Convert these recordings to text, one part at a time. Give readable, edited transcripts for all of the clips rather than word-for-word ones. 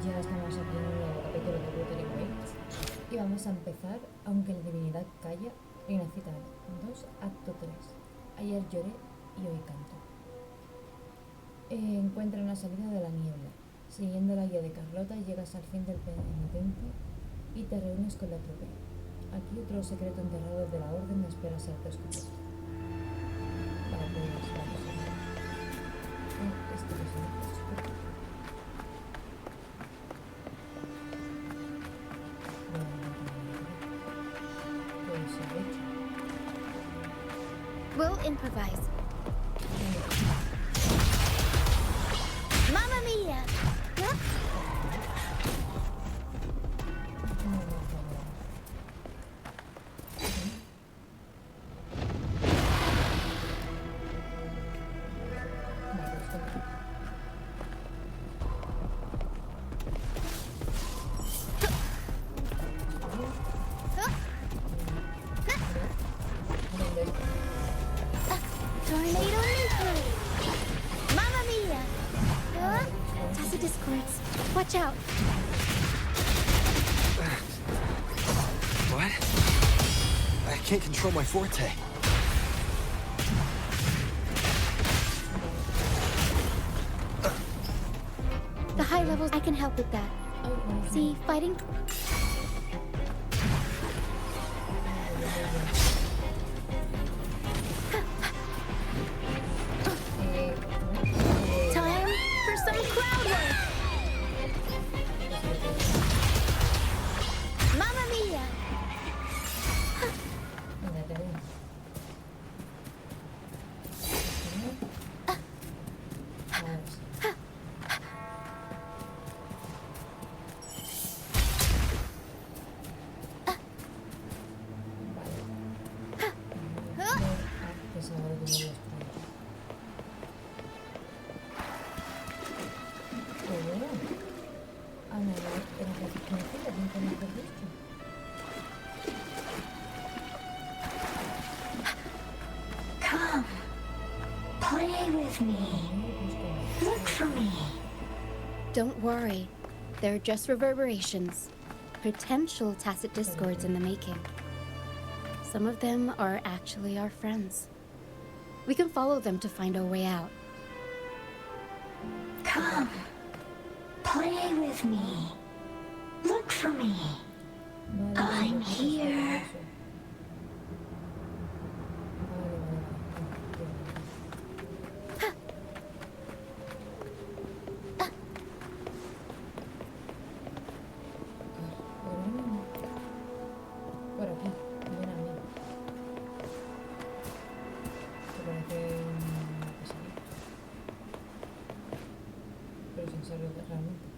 Ya estamos aquí en un nuevo capítulo de Wuthering Waves y vamos a empezar, aunque la divinidad calla, Rinacita 2, Acto 3. Ayer lloré y hoy canto. Encuentra una salida de la niebla. Siguiendo la guía de Carlota llegas al fin del penitente y te reúnes con la trupe. Aquí otro secreto enterrado de la orden espera ser descubierto. Vale, pues vamos a ver. Este es el descubierto. We'll improvise. Mamma mia! Huh? Tornado nuclear! Mamma mia! Huh? Tacit discords. Watch out! What? I can't control my forte. The high levels, I can help with that. See, fighting... Time for some crowd work! Mamma mia! Come, play with me. Look for me. Don't worry. They're just reverberations. Potential tacit discords in the making. Some of them are actually our friends. We can follow them to find our way out. Come, play with me. Look for me. I'm here. Por aquí, ven a mí. Te parece una pesadilla. Pero sin serlo realmente.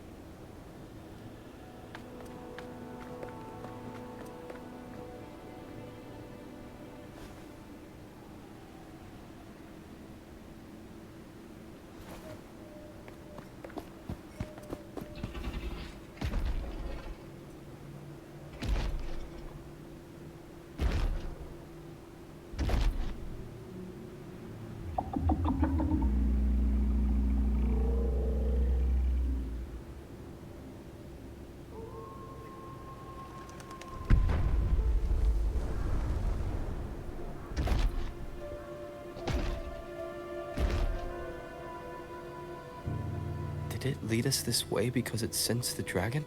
Did it lead us this way because it sensed the dragon?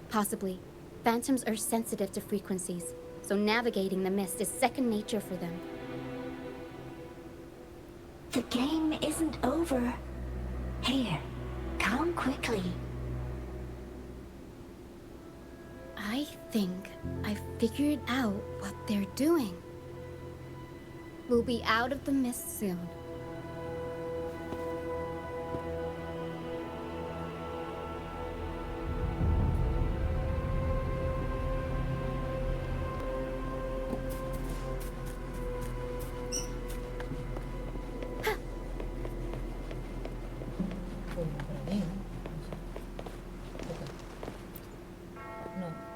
Possibly. Phantoms are sensitive to frequencies, so navigating the mist is second nature for them. The game isn't over. Here, come quickly. I think I figured out what they're doing. We'll be out of the mist soon.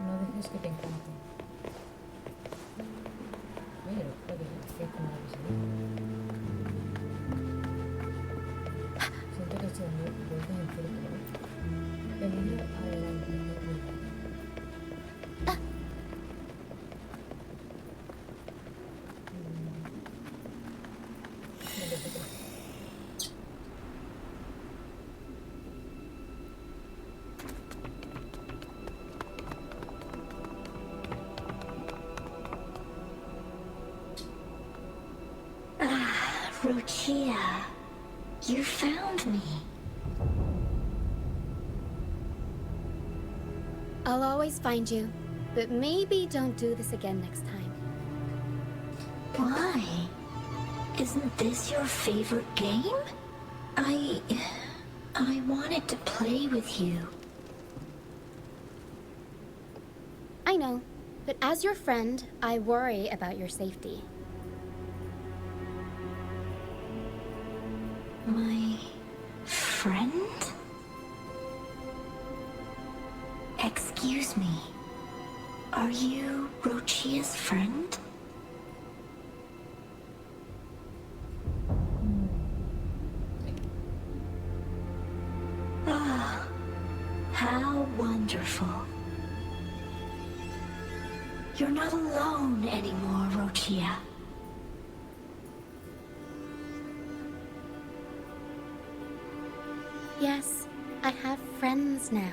No dejes que te encante. Pero, ¿qué es como la pesadilla? vuelta en círculo. Peligro adelante. Lucia, you found me. I'll always find you, but maybe don't do this again next time. Why? Isn't this your favorite game? I wanted to play with you. I know, but as your friend, I worry about your safety. My friend? Excuse me. Are you Rochia's friend? Ah, how wonderful. You're not alone anymore, Rochia. Yes, I have friends now.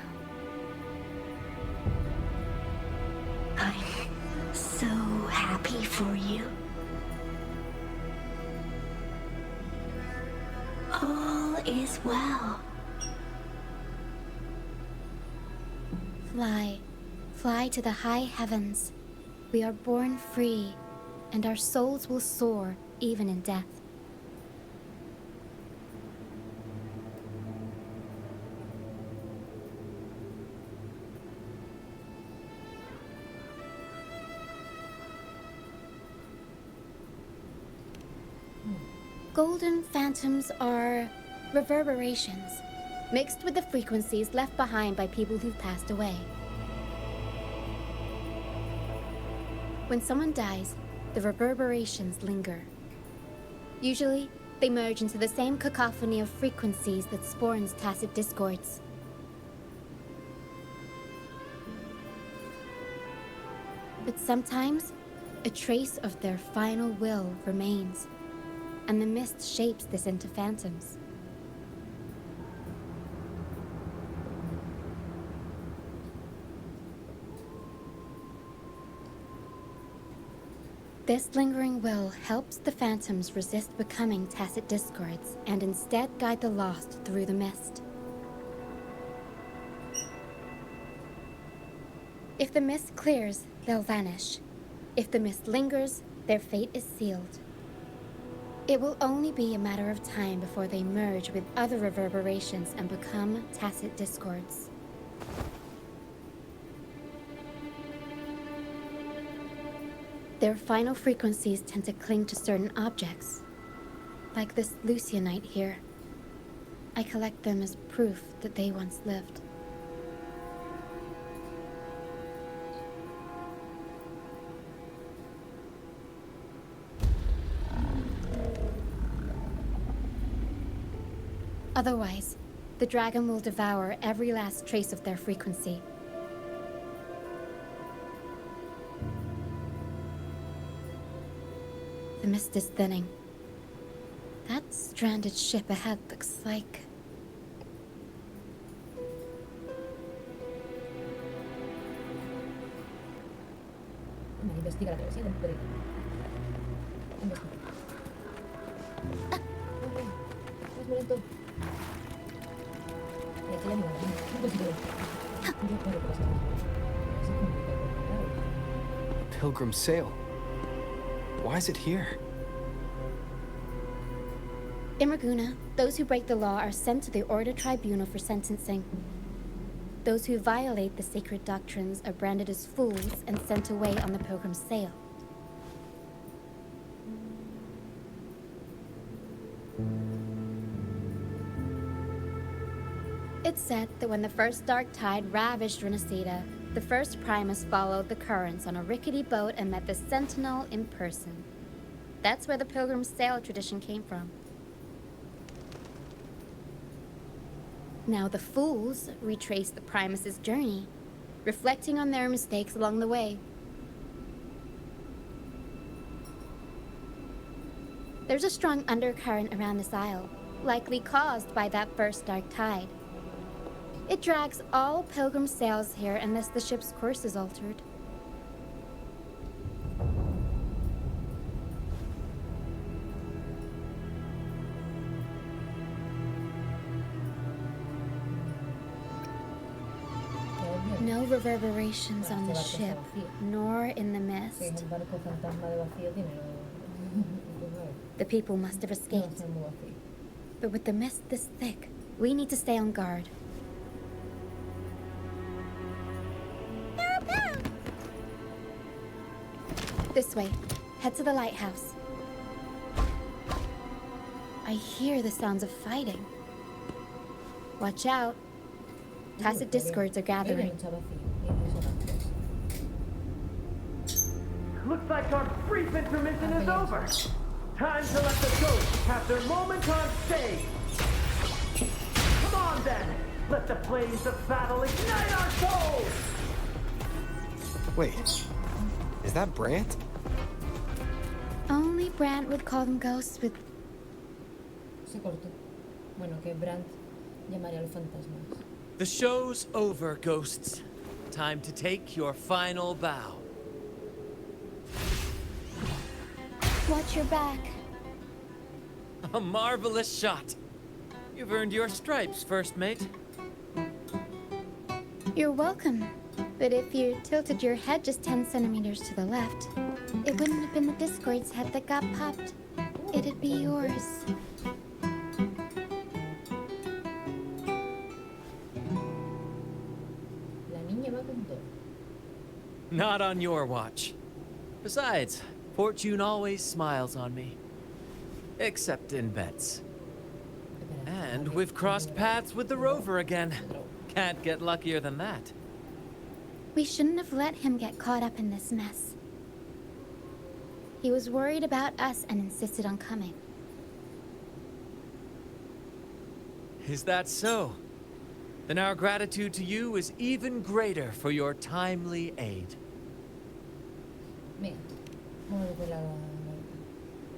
I'm so happy for you. All is well. Fly, fly to the high heavens. We are born free, and our souls will soar even in death. Golden phantoms are reverberations, mixed with the frequencies left behind by people who've passed away. When someone dies, the reverberations linger. Usually, they merge into the same cacophony of frequencies that spawns tacit discords. But sometimes, a trace of their final will remains, and the mist shapes this into phantoms. This lingering will helps the phantoms resist becoming tacit discords and instead guide the lost through the mist. If the mist clears, they'll vanish. If the mist lingers, their fate is sealed. It will only be a matter of time before they merge with other reverberations and become tacit discords. Their final frequencies tend to cling to certain objects, like this Lucianite here. I collect them as proof that they once lived. Otherwise, the dragon will devour every last trace of their frequency. The mist is thinning. That stranded ship ahead looks like... Investiga la travesía del peligro. Investiga. Es muy lento. Y aquí ya no va. No consigo. Yo espero que lo sabes. Así complica el A pilgrim sail. Why is it here? In Raguna, those who break the law are sent to the Order Tribunal for sentencing. Those who violate the sacred doctrines are branded as fools and sent away on the pilgrim's sail. It's said that when the first dark tide ravaged Rinacita, the first Primus followed the currents on a rickety boat and met the Sentinel in person. That's where the pilgrim's sail tradition came from. Now the fools retrace the Primus's journey, reflecting on their mistakes along the way. There's a strong undercurrent around this isle, likely caused by that first dark tide. It drags all pilgrim sails here unless the ship's course is altered. No reverberations on the ship, nor in the mist. Si es un barco fantasma de vacío, tiene The people must have no escaped. está muy vacío. But with the mist this thick, we need to stay on guard. This way. Head to the lighthouse. I hear the sounds of fighting. Watch out. Tacit discords are gathering. Está vacío, tiene resonancias. Looks like our brief intermission is over. Time to let the ghosts have their moment on stage. Come on then, let the flames of battle ignite our souls. Wait, is that Brant? Only Brant would call them ghosts with... Se cortó. Bueno, que Brandt llamaría a los fantasmas. The show's over, ghosts. Time to take your final bow. Watch your back. A marvelous shot. You've earned your stripes, first mate. You're welcome. But if you tilted your head just 10 centimeters to the left, it wouldn't have been the Discord's head that got popped. It'd be yours. La niña va con todo. Not on your watch. Besides, fortune always smiles on me. Except in bets. And we've crossed paths with the rover again. Can't get luckier than that. We shouldn't have let him get caught up in this mess. He was worried about us and insisted on coming. Is that so? Then our gratitude to you is even greater for your timely aid. Venga, vamos a la...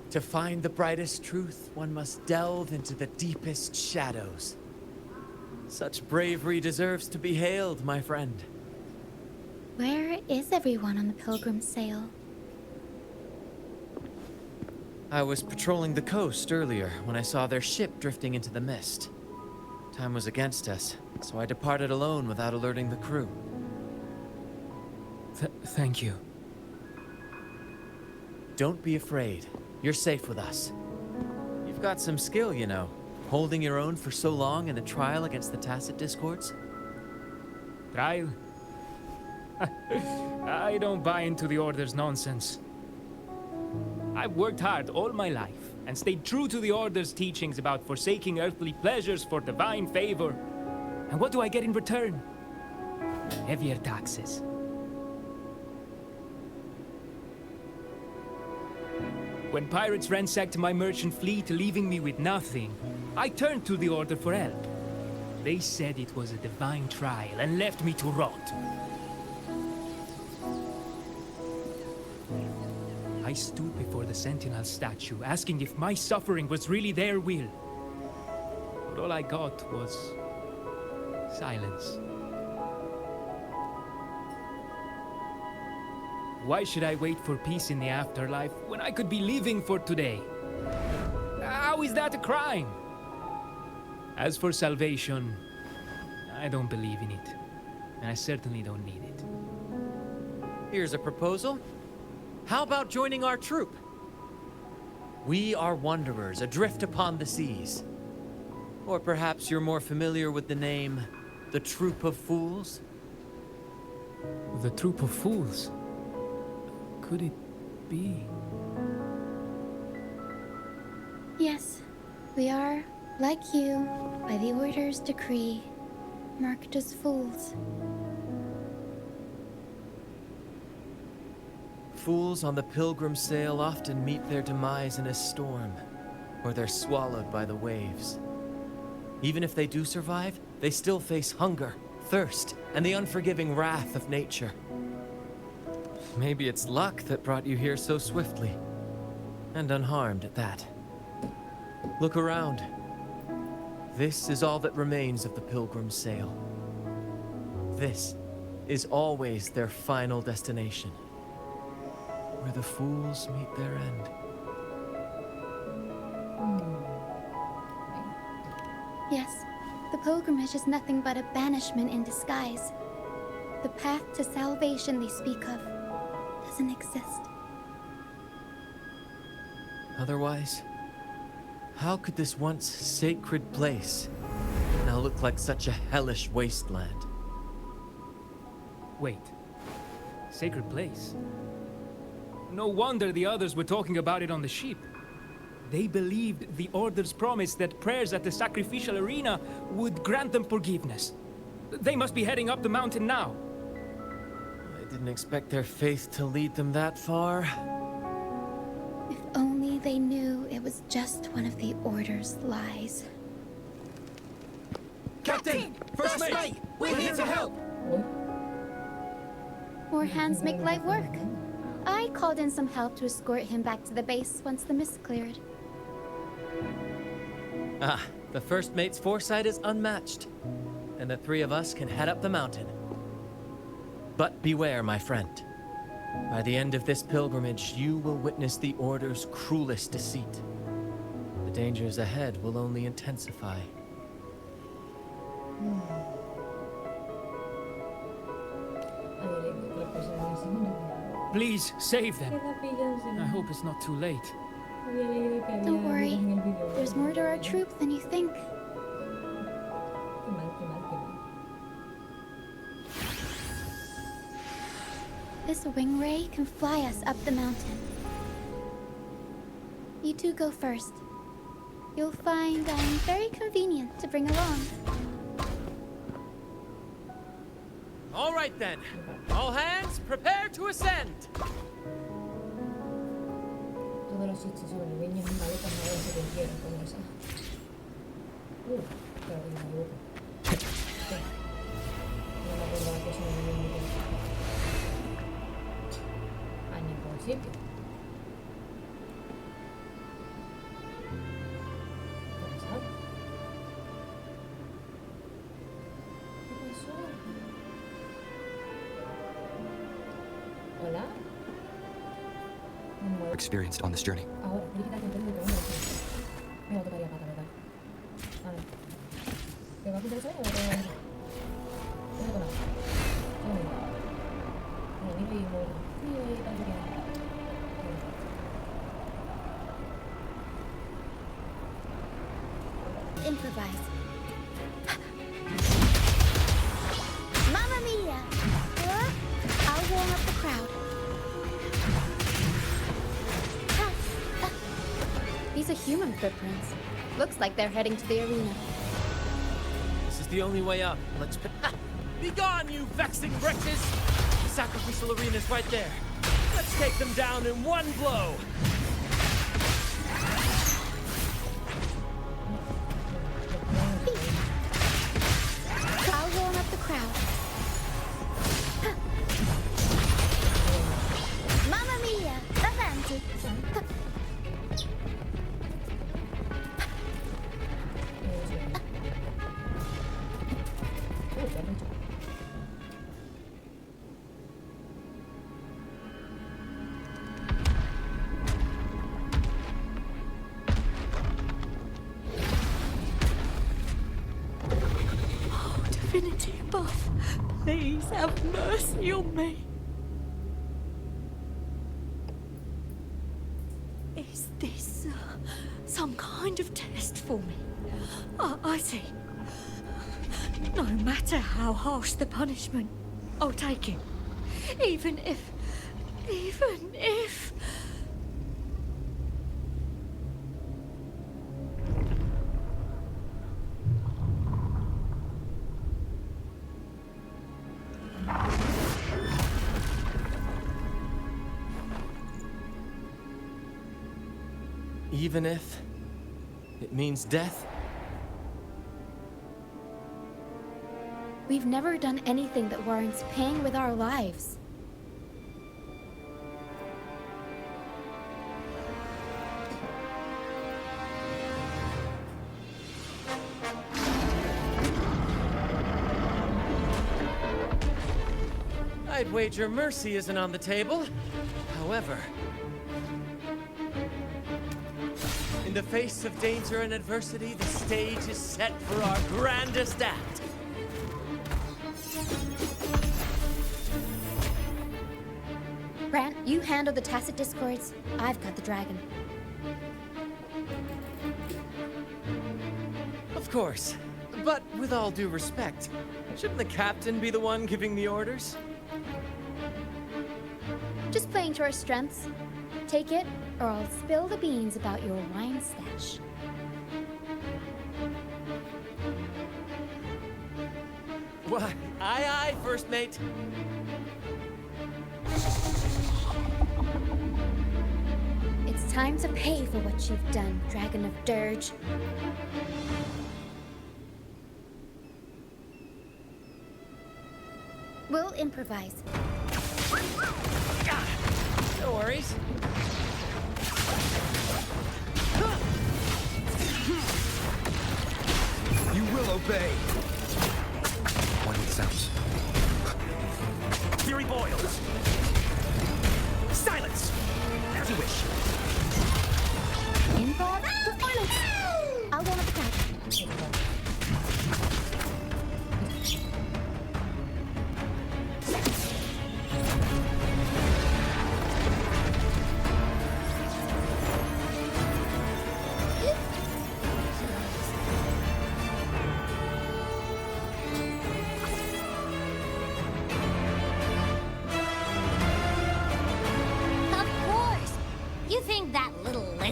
To find the brightest truth, one must delve into the deepest shadows. Such bravery deserves to be hailed, my friend. Where is everyone on the Pilgrim's sail? I was patrolling the coast earlier when I saw their ship drifting into the mist. Time was against us, so I departed alone without alerting the crew. Thank you. Don't be afraid. You're safe with us. You've got some skill, you know, holding your own for so long in a trial against the Tacit Discords. Trial? I don't buy into the Order's nonsense. I've worked hard all my life and stayed true to the Order's teachings about forsaking earthly pleasures for divine favor. And what do I get in return? Heavier taxes. When pirates ransacked my merchant fleet, leaving me with nothing, I turned to the Order for help. They said it was a divine trial and left me to rot. I stood before the Sentinel statue, asking if my suffering was really their will. But all I got was silence. Why should I wait for peace in the afterlife when I could be living for today? How is that a crime? As for salvation, I don't believe in it. And I certainly don't need it. Here's a proposal. How about joining our troop? We are wanderers adrift upon the seas. Or perhaps you're more familiar with the name, the Troop of Fools? The Troop of Fools? Could it be? Yes, we are, like you, by the Order's decree, marked as fools. Fools on the pilgrim sail often meet their demise in a storm, or they're swallowed by the waves. Even if they do survive, they still face hunger, thirst, and the unforgiving wrath of nature. Maybe it's luck that brought you here so swiftly, and unharmed at that. Look around. This is all that remains of the Pilgrim's Sail. This is always their final destination, where the fools meet their end. Yes, the pilgrimage is nothing but a banishment in disguise. The path to salvation they speak of doesn't exist. Otherwise, how could this once sacred place now look like such a hellish wasteland? Wait. Sacred place? No wonder the others were talking about it on the ship. They believed the Order's promise that prayers at the sacrificial arena would grant them forgiveness. They must be heading up the mountain now. I didn't expect their faith to lead them that far. If only they knew it was just one of the Order's lies. Captain! First mate! We're here to help! More hands make light work. I called in some help to escort him back to the base once the mist cleared. Ah, the first mate's foresight is unmatched, and the three of us can head up the mountain. But beware, my friend. By the end of this pilgrimage, you will witness the Order's cruelest deceit. The dangers ahead will only intensify. Please, save them. I hope it's not too late. Don't worry. There's more to our troop than you think. This wing ray can fly us up the mountain. You two go first. You'll find I'm very convenient to bring along. All right then. All hands, prepare to ascend. Todos los hechos sobrevivientes en maletas no se cumplieron con esa. Pero que me equivoco. No me acordaba que eso no venía en a ningún sitio. ¿Qué pasó? ¿Hola? Experienced on this journey. Ahora, crítica que tengo que ver. Me va a tocar ya pata, ¿verdad? Vale. ¿Te va a quitar eso? ¿O te va a quitar? ¿Qué te conoces? Mira y muero. Mira y tanto que... Improvise. Mamma mia! I'll warm up the crowd. These are human footprints. Looks like they're heading to the arena. This is the only way up. Let's... Be gone, you vexing wretches! The sacrificial arena's right there. Let's take them down in one blow. I'll warm up the crowd. Mamma mia! Avanti! Divinity above, please have mercy on me. Is this some kind of test for me? I see. No matter how harsh the punishment, I'll take it. Even if... Even if it means death? We've never done anything that warrants paying with our lives. I'd wager mercy isn't on the table. However, in the face of danger and adversity, the stage is set for our grandest act. Brant, you handle the tacit discords. I've got the dragon. Of course. But with all due respect, shouldn't the captain be the one giving the orders? Just playing to our strengths. Take it, or I'll spill the beans about your wine stash. Why, aye, first mate. It's time to pay for what you've done, Dragon of Dirge. We'll improvise. No worries. You will obey. What it sounds. Fury boils. Silence. As you wish. Improv performance. I'll go with the crowd.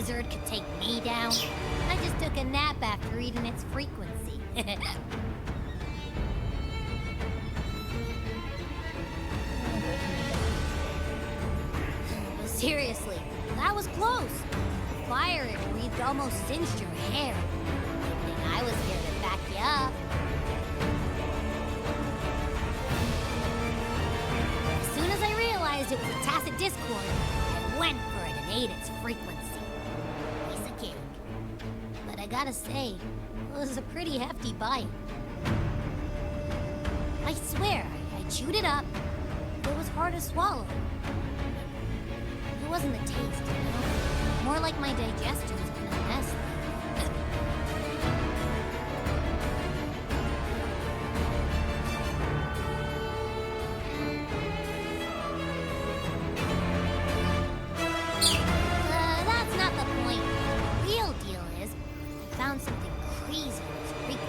Could take me down. I just took a nap after reading its frequency. Seriously, that was close. The fire it breathed almost singed your hair. Good thing I was here to back you up. As soon as I realized it was a tacit discord, I went for it and ate its frequency. But I gotta say, it was a pretty hefty bite. I swear, I chewed it up. It was hard to swallow. It wasn't the taste, you know? More like my digestion was gonna mess. That's not the point. The real deal is, I found something crazy in its frequency.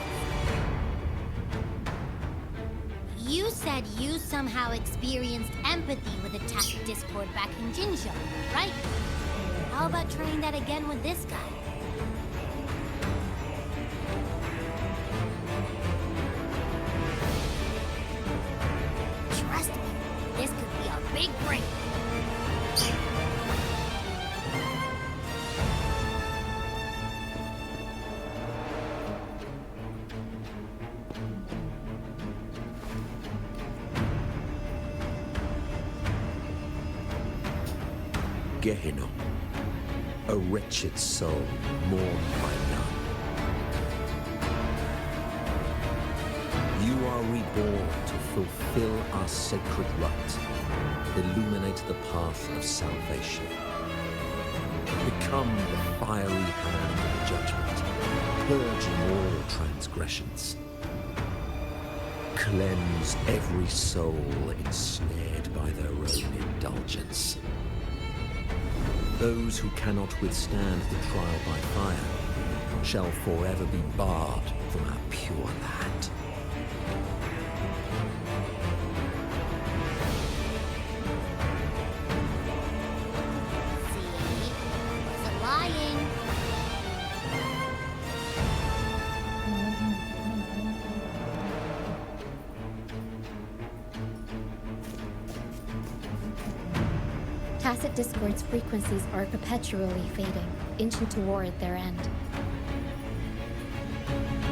You said you somehow experienced empathy with a tacit discord back in Jinzhou, right? How about trying that again with this guy? Trust me, this could be a big break. Gehenna, a wretched soul mourned by none. You are reborn to fulfill our sacred rite, illuminate the path of salvation. Become the fiery hand of judgment, purging all transgressions. Cleanse every soul ensnared by their own indulgence. Those who cannot withstand the trial by fire shall forever be barred from our pure land. See? Wasn't lying. Tacit discord's frequencies are perpetually fading, inching toward their end.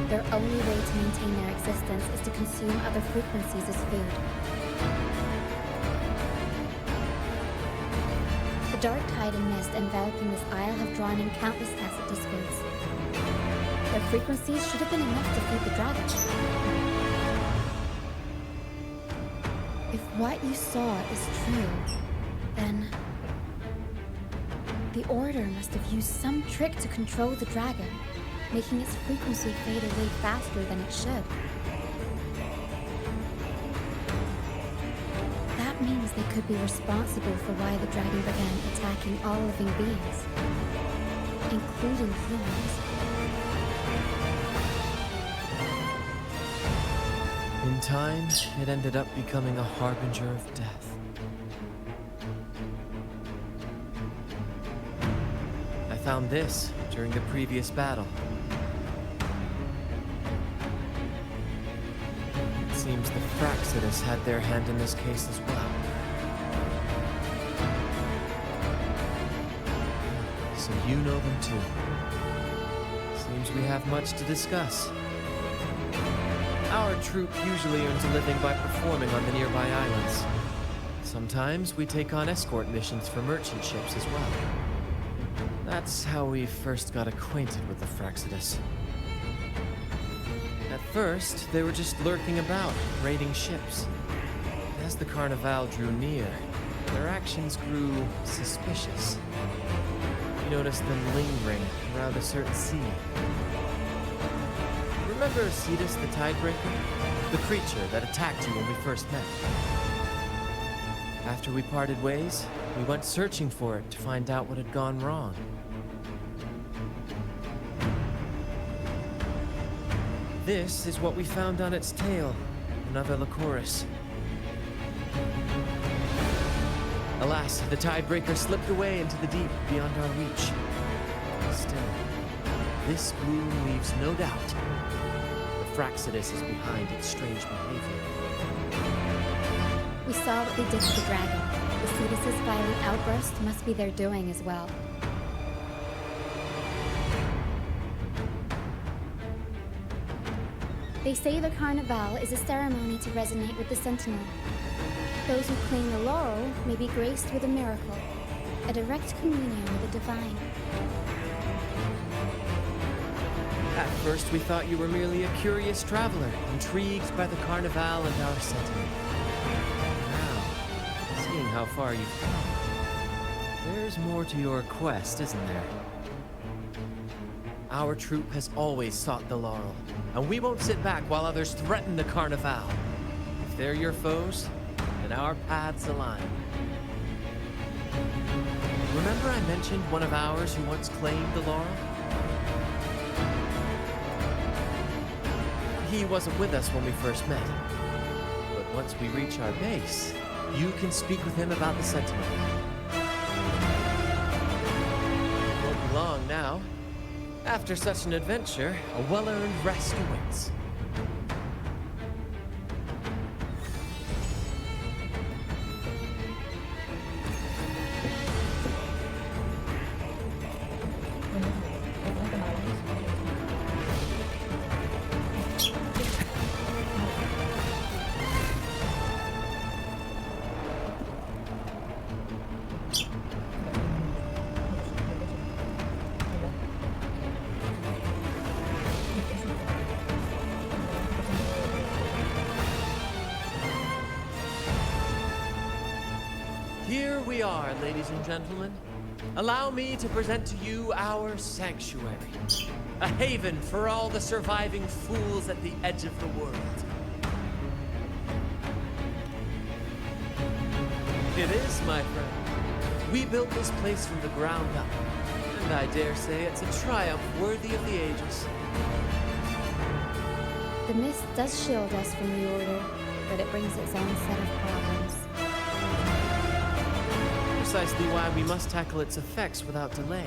Their only way to maintain their existence is to consume other frequencies as food. The dark tide and mist enveloping this isle have drawn in countless tacit discords. Their frequencies should have been enough to feed the dragon. If what you saw is true, then the Order must have used some trick to control the dragon, making its frequency fade away faster than it should. That means they could be responsible for why the dragon began attacking all living beings, including humans. In time, it ended up becoming a harbinger of death. I found this during the previous battle. It seems the Fraxitas had their hand in this case as well. So you know them too. Seems we have much to discuss. Our troop usually earns a living by performing on the nearby islands. Sometimes we take on escort missions for merchant ships as well. That's how we first got acquainted with the Fraxitas. At first, they were just lurking about, raiding ships. As the Carnival drew near, their actions grew suspicious. We noticed them lingering around a certain sea. Remember Cetus the Tidebreaker? The creature that attacked you when we first met. After we parted ways, we went searching for it to find out what had gone wrong. This is what we found on its tail, another Lycoris. Alas, the Tidebreaker slipped away into the deep beyond our reach. Still, this gloom leaves no doubt. The Fraxitas is behind its strange behavior. We saw what they did to the dragon. The Cetus's violent outburst must be their doing as well. They say the Carnival is a ceremony to resonate with the Sentinel. Those who claim the laurel may be graced with a miracle, a direct communion with the divine. At first, we thought you were merely a curious traveler, intrigued by the Carnival and our Sentinel. Now, seeing how far you've come, there's more to your quest, isn't there? Our troop has always sought the laurel, and we won't sit back while others threaten the Carnival. If they're your foes, then our paths align. Remember I mentioned one of ours who once claimed the laurel? He wasn't with us when we first met. But once we reach our base, you can speak with him about the Sentinel. Won't be long now. After such an adventure, a well-earned rest awaits. Here we are, ladies and gentlemen. Allow me to present to you our sanctuary. A haven for all the surviving fools at the edge of the world. It is, my friend. We built this place from the ground up, and I dare say it's a triumph worthy of the ages. The mist does shield us from the Order, but it brings its own set of problems. Precisely why we must tackle its effects without delay.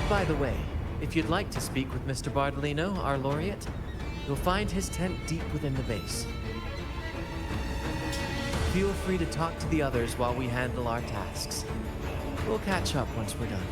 By the way, if you'd like to speak with Mr. Bardolino, our laureate, you'll find his tent deep within the base. Feel free to talk to the others while we handle our tasks. We'll catch up once we're done.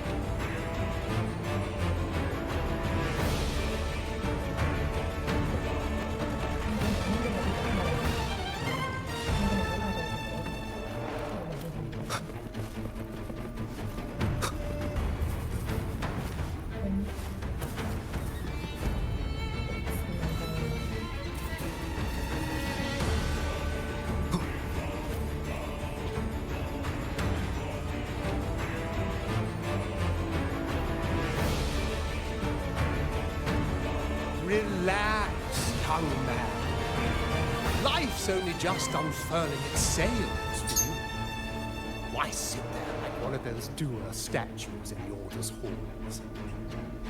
Relax, young man. Life's only just unfurling its sails for you. Why sit there like one of those dour statues in the Order's halls?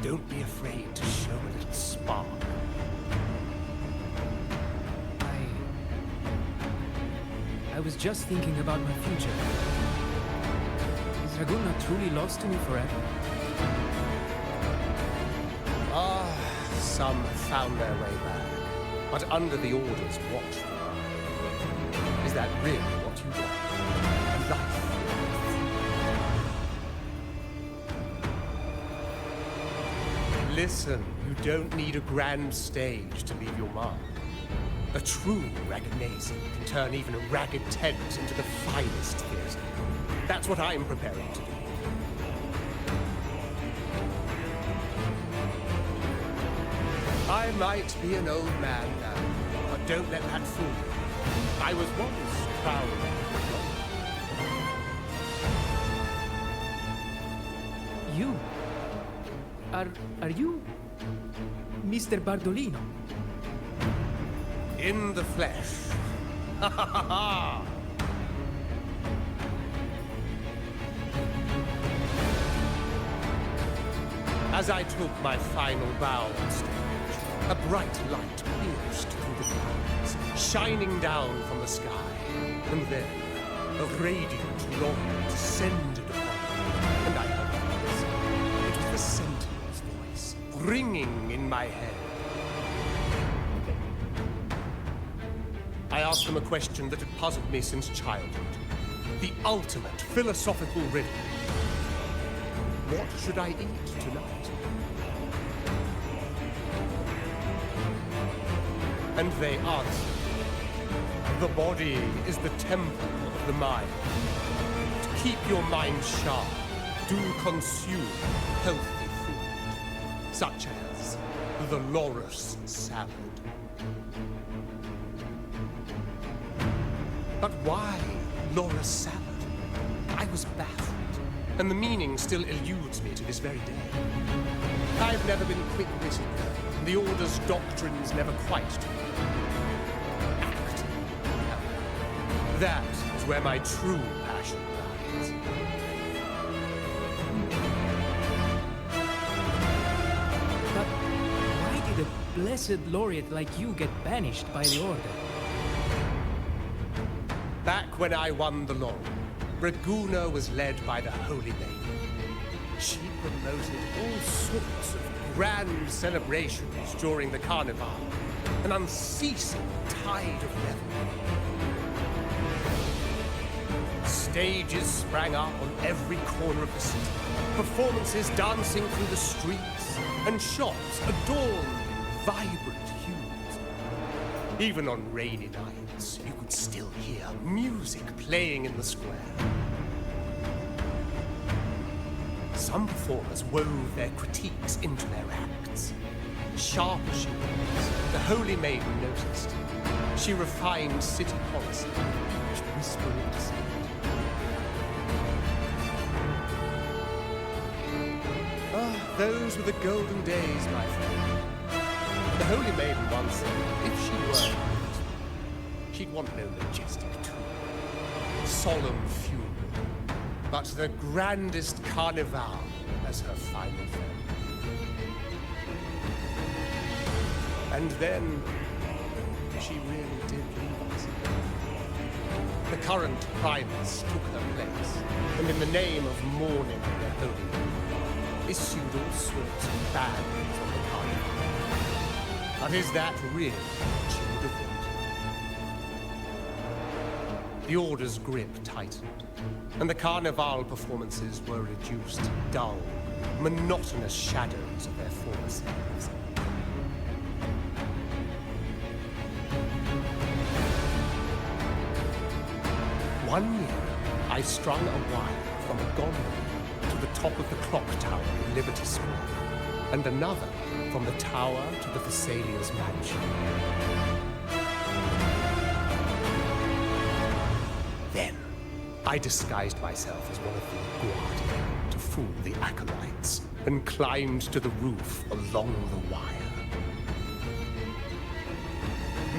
Don't be afraid to show a little spark. I was just thinking about my future. Is Dragoon not truly lost to me forever? Ah, some found their way back, but under the Order's watch. Is that really what you want? A life? Listen, you don't need a grand stage to leave your mark. A true Raganazi can turn even a ragged tent into the finest theatre. That's what I'm preparing to do. I might be an old man now, but don't let that fool you. I was once proud of You? Are you Mr. Bardolino? in the flesh. Ha ha ha ha! As I took my final bow on stage, a bright light pierced through the clouds, shining down from the sky. And then, a radiant light descended upon me, and I heard a voice. It was the Sentinel's voice, ringing in my head. I asked them a question that had puzzled me since childhood. The ultimate philosophical riddle. What should I eat tonight? And they answered, the body is the temple of the mind. To keep your mind sharp, do consume healthy food, such as the loris salad. But why loris salad? I was baffled, and the meaning still eludes me to this very day. I've never been quick-witted, the Order's doctrines never quite took me. Acting, however, that is where my true passion lies. But why did a blessed laureate like you get banished by the Order? Back when I won the laurel, Braguna was led by the Holy Maiden. She promoted all sorts of grand celebrations during the Carnival, an unceasing tide of revelry. Stages sprang up on every corner of the city, performances dancing through the streets, and shops adorned in vibrant hues. Even on rainy nights, you could still hear music playing in the square. Some performers wove their critiques into their acts. Sharp as she was, the Holy Maiden noticed. She refined city policy, which whispering dissent. Ah, those were the golden days, my friend. The Holy Maiden once said, if she were, she'd want no majestic tomb, solemn funeral, but the grandest carnival as her final friend. And then, she really did leave us. The current primus took her place, and in the name of mourning the Holy Maiden, issued all sorts of bans on the carnival. But is that really what she would have wanted? The Order's grip tightened, and the Carnival performances were reduced to dull, monotonous shadows of their former selves. One year, I strung a wire from a gondola to the top of the clock tower in Liberty Square, and another from the tower to the Thessalia's mansion. Then, I disguised myself as one of the Guardia to fool the acolytes, and climbed to the roof along the wire.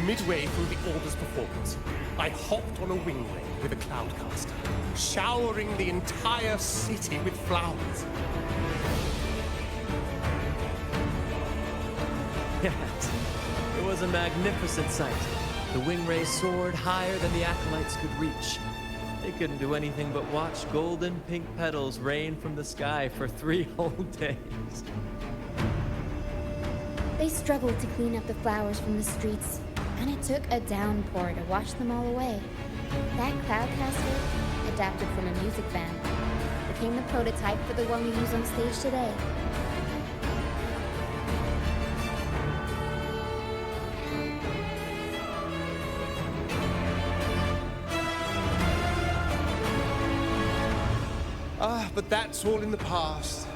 midway through the Order's performance, I hopped on a wing ray with a cloudcaster, showering the entire city with flowers. Yes, it was a magnificent sight. The wing rays soared higher than the acolytes could reach. They couldn't do anything but watch golden pink petals rain from the sky for 3 whole days. They struggled to clean up the flowers from the streets, and it took a downpour to wash them all away. That cloudcaster, adapted from a music band, became the prototype for the one we use on stage today. But that's all in the past.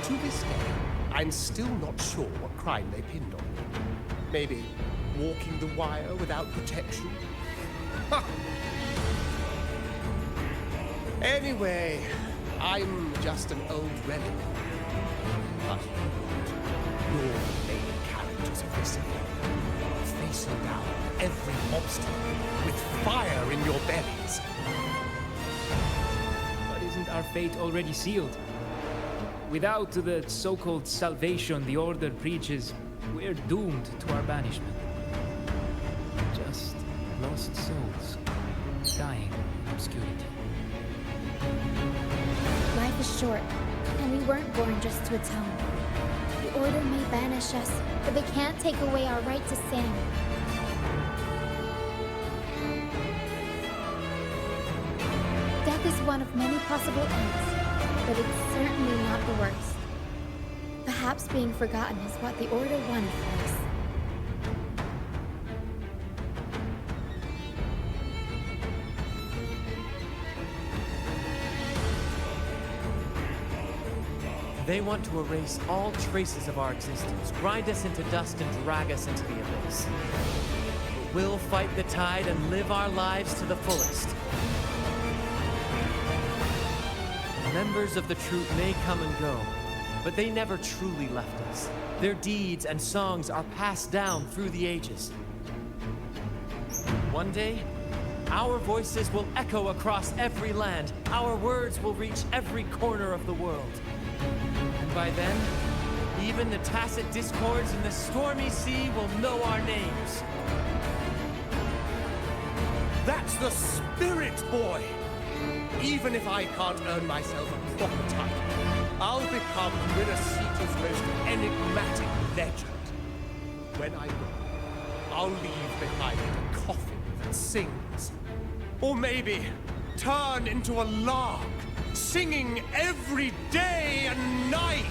To this day, I'm still not sure what crime they pinned on me. Maybe walking the wire without protection? Ha! Anyway, I'm just an old relic. But you're the main characters of this game, facing down every obstacle with fire in your bellies. Isn't our fate already sealed? Without the so-called salvation the Order preaches, we're doomed to our banishment. Just lost souls, dying in obscurity. Life is short, and we weren't born just to atone. The Order may banish us, but they can't take away our right to sin. Death is one of many possible ends, but it's certainly not the worst. Perhaps being forgotten is what the Order wanted for us. They want to erase all traces of our existence, grind us into dust and drag us into the abyss. But we'll fight the tide and live our lives to the fullest. Members of the troupe may come and go, but they never truly left us. Their deeds and songs are passed down through the ages. One day, our voices will echo across every land. Our words will reach every corner of the world. And by then, even the tacit discords in the stormy sea will know our names. That's the spirit, boy! Even if I can't earn myself a proper title, I'll become Rinacita's most enigmatic legend. When I go, I'll leave behind a coffin that sings. Or maybe turn into a lark, singing every day and night.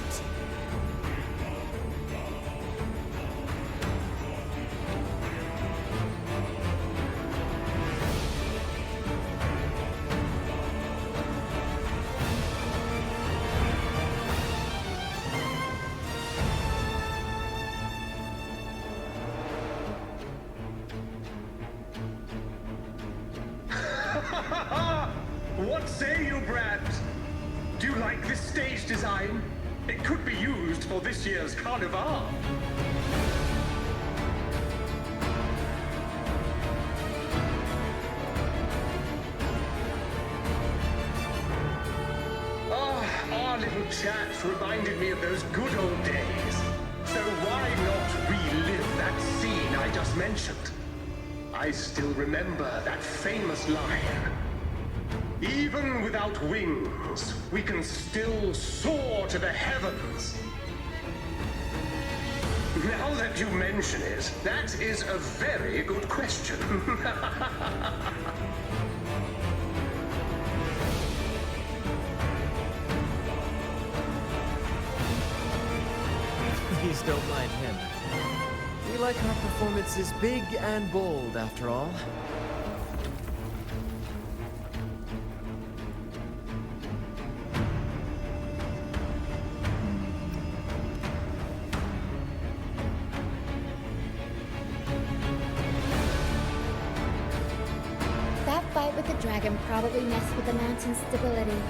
What say you, brats? Do you like this stage design? It could be used for this year's carnival. Our little chat reminded me of those good old days. So why not relive that scene I just mentioned? I still remember that famous line. Even without wings, we can still soar to the heavens. Now that you mention it, that is a very good question. Please don't mind him. We like our performances big and bold, after all. Dragon probably messed with the mountain's stability.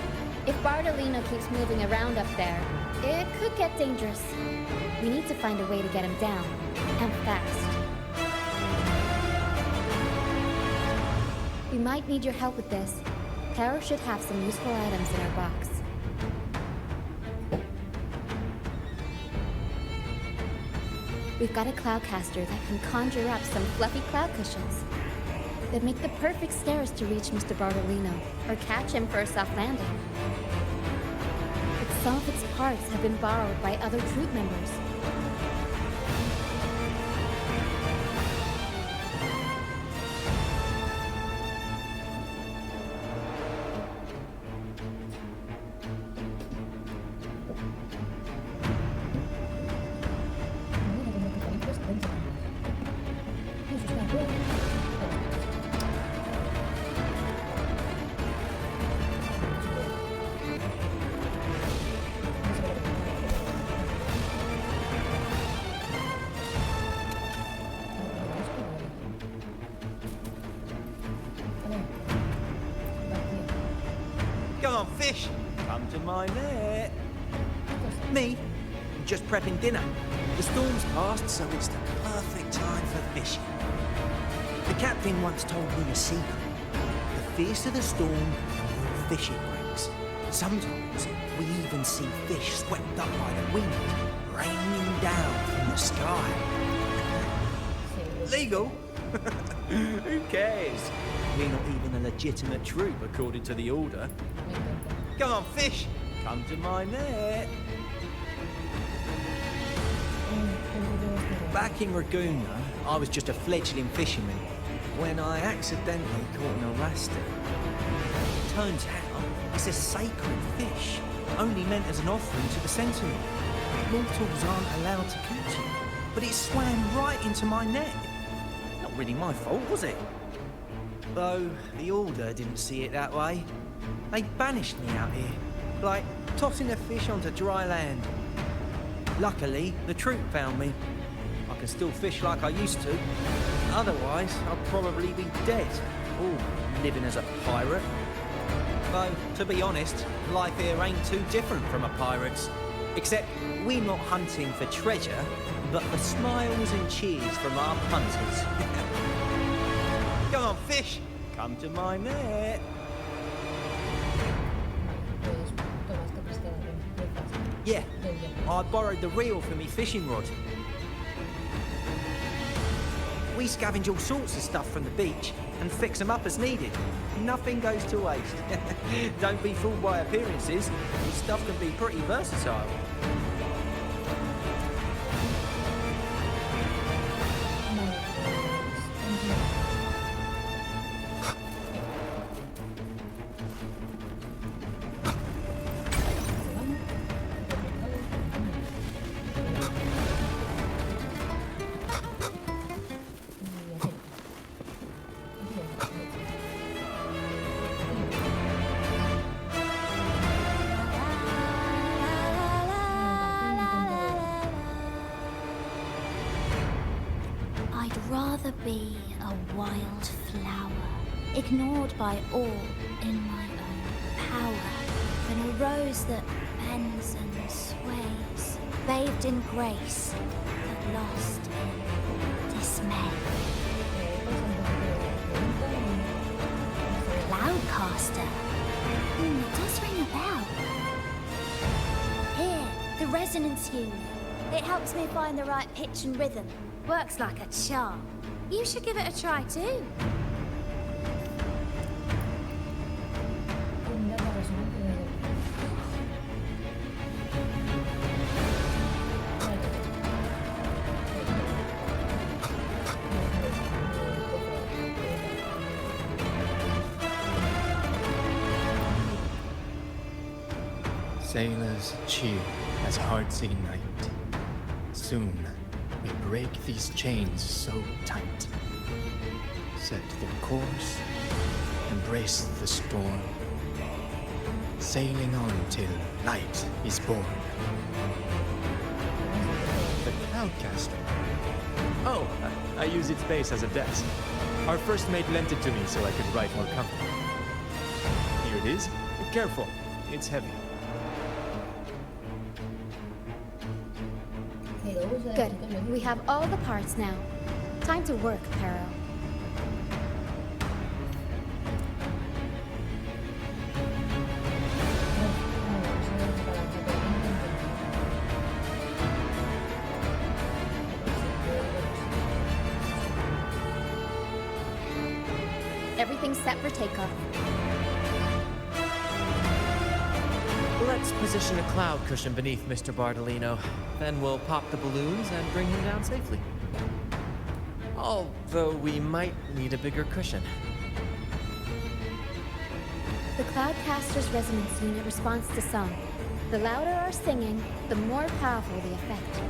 If Bardolino keeps moving around up there, it could get dangerous. We need to find a way to get him down, and fast. We might need your help with this. Pero should have some useful items in our box. We've got a cloudcaster that can conjure up some fluffy cloud cushions. They'd make the perfect stairs to reach Mr. Bartolino, or catch him for a soft landing. But some of its parts have been borrowed by other troop members. Come on, fish! Come to my net. Me? I'm just prepping dinner. The storm's passed, so it's the perfect time for fishing. The captain once told me a secret. The fiercer the storm, the more fish it brings. Sometimes we even see fish swept up by the wind, raining down from the sky. Legal? Who cares? We're not even a legitimate troop according to the order. Come on, fish! Come to my net. Back in Raguna, I was just a fledgling fisherman when I accidentally caught an elastic. Turns out it's a sacred fish, only meant as an offering to the Sentinel. Mortals aren't allowed to catch it, but it swam right into my net. Not really my fault, was it? Though the Order didn't see it that way. They banished me out here, like tossing a fish onto dry land. Luckily, the troop found me. I can still fish like I used to. Otherwise, I'd probably be dead, or living as a pirate. Though, to be honest, life here ain't too different from a pirate's. Except we're not hunting for treasure, but for smiles and cheers from our punters. Come on, fish! Come to my net. Yeah, I borrowed the reel for me fishing rod. We scavenge all sorts of stuff from the beach and fix them up as needed. Nothing goes to waste. Don't be fooled by appearances. This stuff can be pretty versatile. Rather be a wild flower, ignored by all in my own power, than a rose that bends and sways, bathed in grace, but lost in dismay. Cloudcaster. It does ring a bell. Here, the resonance unit. It helps me find the right pitch and rhythm. Works like a charm. You should give it a try too. Sailors cheer as hearts ignite. Soon we break these chains so tight. Set the course, embrace the storm, sailing on till light is born. The Cloudcaster. Oh, I use its base as a desk. Our first mate lent it to me so I could write more comfortably. Here it is. Careful, it's heavy. Good. We have all the parts now. Time to work, Pero. Everything's set for takeoff. Let's position a cloud cushion beneath Mr. Bartolino. Then we'll pop the balloons and bring him down safely. Although we might need a bigger cushion. The Cloudcaster's resonance unit responds to song. The louder our singing, the more powerful the effect.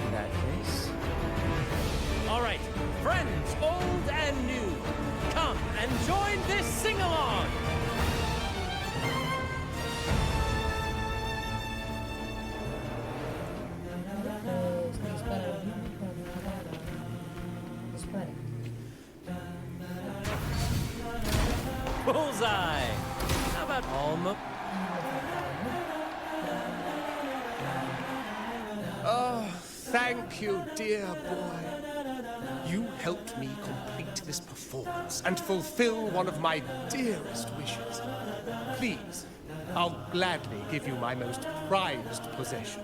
In that case... All right, friends, old and new, come and join this sing-along! Bullseye! How about almost... Oh, thank you, dear boy. You helped me complete this performance and fulfill one of my dearest wishes. Please, I'll gladly give you my most prized possession.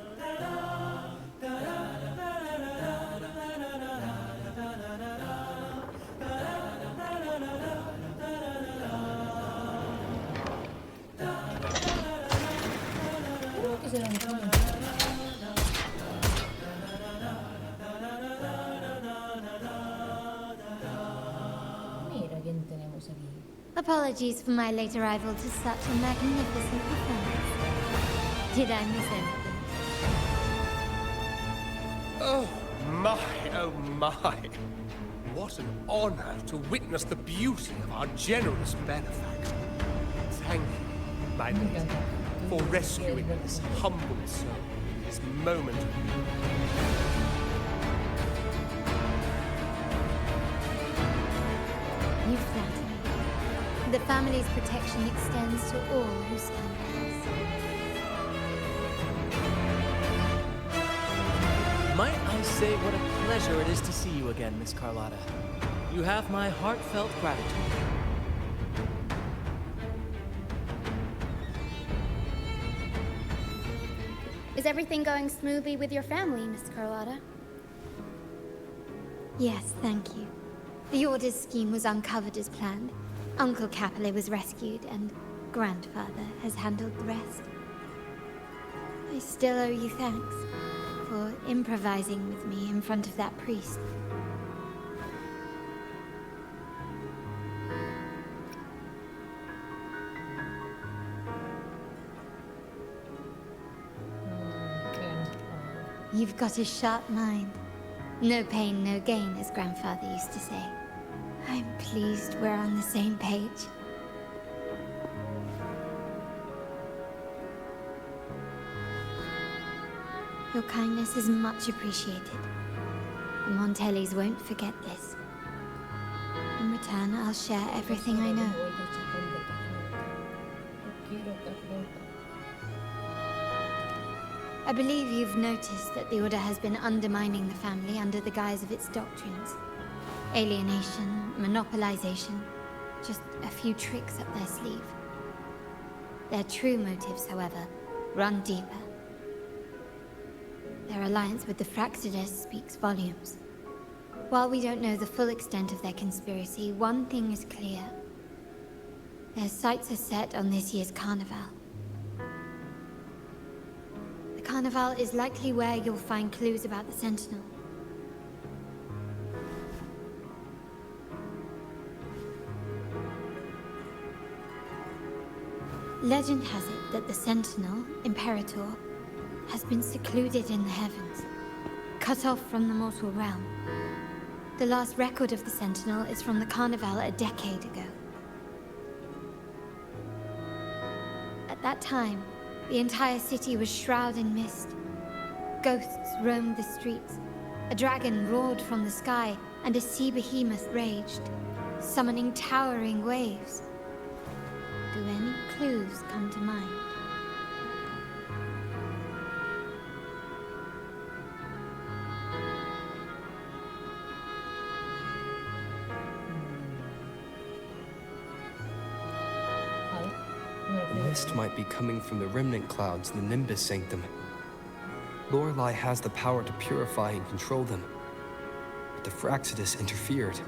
Apologies for my late arrival to such a magnificent performance. Did I miss anything? Oh my. What an honor to witness the beauty of our generous benefactor. Thank you, my lady, for rescuing this humble soul in this moment of You flatter me. The family's protection extends to all who stand with us. Might I say what a pleasure it is to see you again, Miss Carlotta. You have my heartfelt gratitude. Is everything going smoothly with your family, Miss Carlotta? Yes, thank you. The Order's scheme was uncovered as planned. Uncle Capilet was rescued, and Grandfather has handled the rest. I still owe you thanks for improvising with me in front of that priest. You've got a sharp mind. No pain, no gain, as Grandfather used to say. I'm pleased we're on the same page. Your kindness is much appreciated. The Montellis won't forget this. In return, I'll share everything I know. I believe you've noticed that the Order has been undermining the family under the guise of its doctrines. Alienation, monopolization, just a few tricks up their sleeve. Their true motives, however, run deeper. Their alliance with the Fractidus speaks volumes. While we don't know the full extent of their conspiracy, one thing is clear. Their sights are set on this year's carnival. The carnival is likely where you'll find clues about the Sentinel. Legend has it that the Sentinel, Imperator, has been secluded in the heavens, cut off from the mortal realm. The last record of the Sentinel is from the Carnival a decade ago. At that time, the entire city was shrouded in mist. Ghosts roamed the streets, a dragon roared from the sky, and a sea behemoth raged, summoning towering waves. Do any clues come to mind? Mist might be coming from the remnant clouds in the Nimbus Sanctum. Lorelei has the power to purify and control them, but the Fractidus interfered.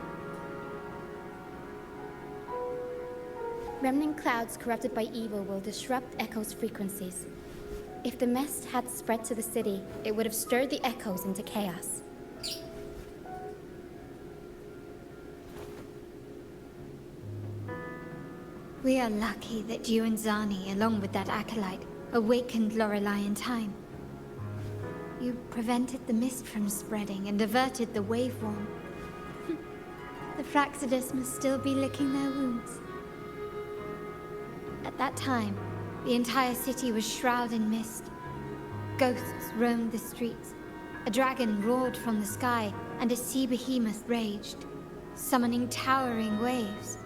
Remnant clouds corrupted by evil will disrupt Echo's frequencies. If the mist had spread to the city, it would have stirred the echoes into chaos. We are lucky that you and Zani, along with that acolyte, awakened Lorelei in time. You prevented the mist from spreading and averted the wave worm. The Fraxidus must still be licking their wounds. At that time, the entire city was shrouded in mist. Ghosts roamed the streets. A dragon roared from the sky, and a sea behemoth raged, summoning towering waves.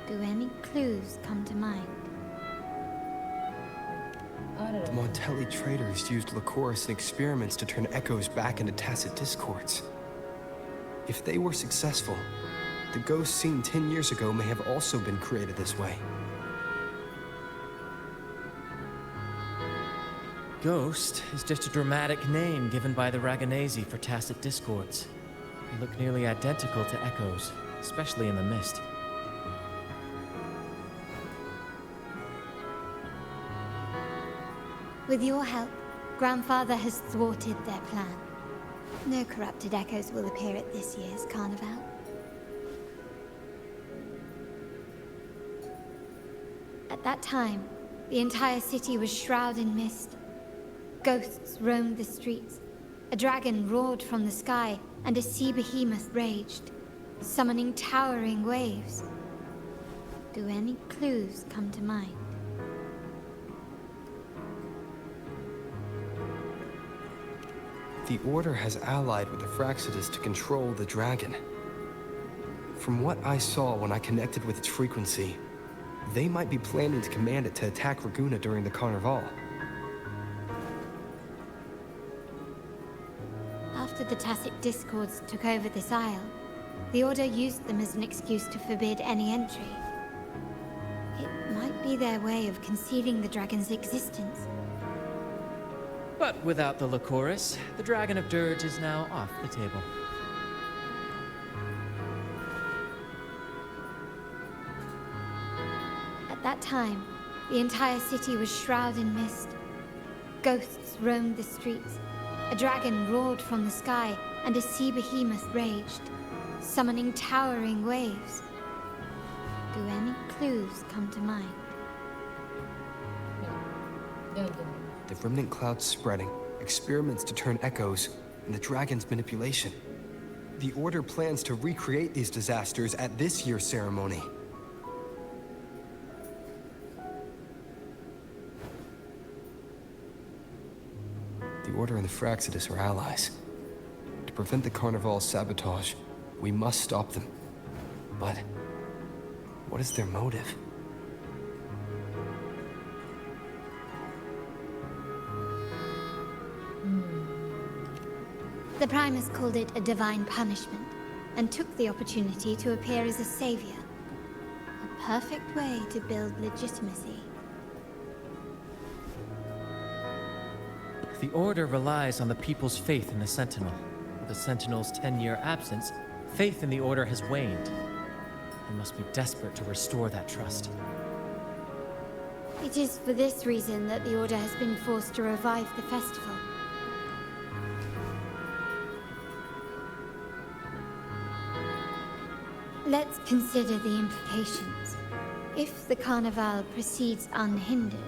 Do any clues come to mind? The Montelli traders used Lycoris in experiments to turn echoes back into tacit discords. If they were successful, the ghosts seen 10 years ago may have also been created this way. Ghost is just a dramatic name given by the Ragganese for tacit discords. They look nearly identical to echoes, especially in the mist. With your help, Grandfather has thwarted their plan. No corrupted echoes will appear at this year's carnival. At that time, the entire city was shrouded in mist. Ghosts roamed the streets. A dragon roared from the sky, and a sea behemoth raged, summoning towering waves. Do any clues come to mind? The Order has allied with the Fraxidus to control the dragon. From what I saw when I connected with its frequency, they might be planning to command it to attack Raguna during the Carnival. After the Tacit Discords took over this isle, the Order used them as an excuse to forbid any entry. It might be their way of concealing the dragon's existence. But without the Lycoris, the Dragon of Dirge is now off the table. At that time, the entire city was shrouded in mist. Ghosts roamed the streets. A dragon roared from the sky, and a sea behemoth raged, summoning towering waves. Do any clues come to mind? The remnant clouds spreading, experiments to turn echoes, and the dragon's manipulation. The Order plans to recreate these disasters at this year's ceremony. The Order and the Fraxidus are allies. To prevent the Carnival's sabotage, we must stop them. But what is their motive? The Primus called it a divine punishment, and took the opportunity to appear as a savior. A perfect way to build legitimacy. The Order relies on the people's faith in the Sentinel. With the Sentinel's 10-year absence, faith in the Order has waned. They must be desperate to restore that trust. It is for this reason that the Order has been forced to revive the festival. Let's consider the implications. If the Carnival proceeds unhindered,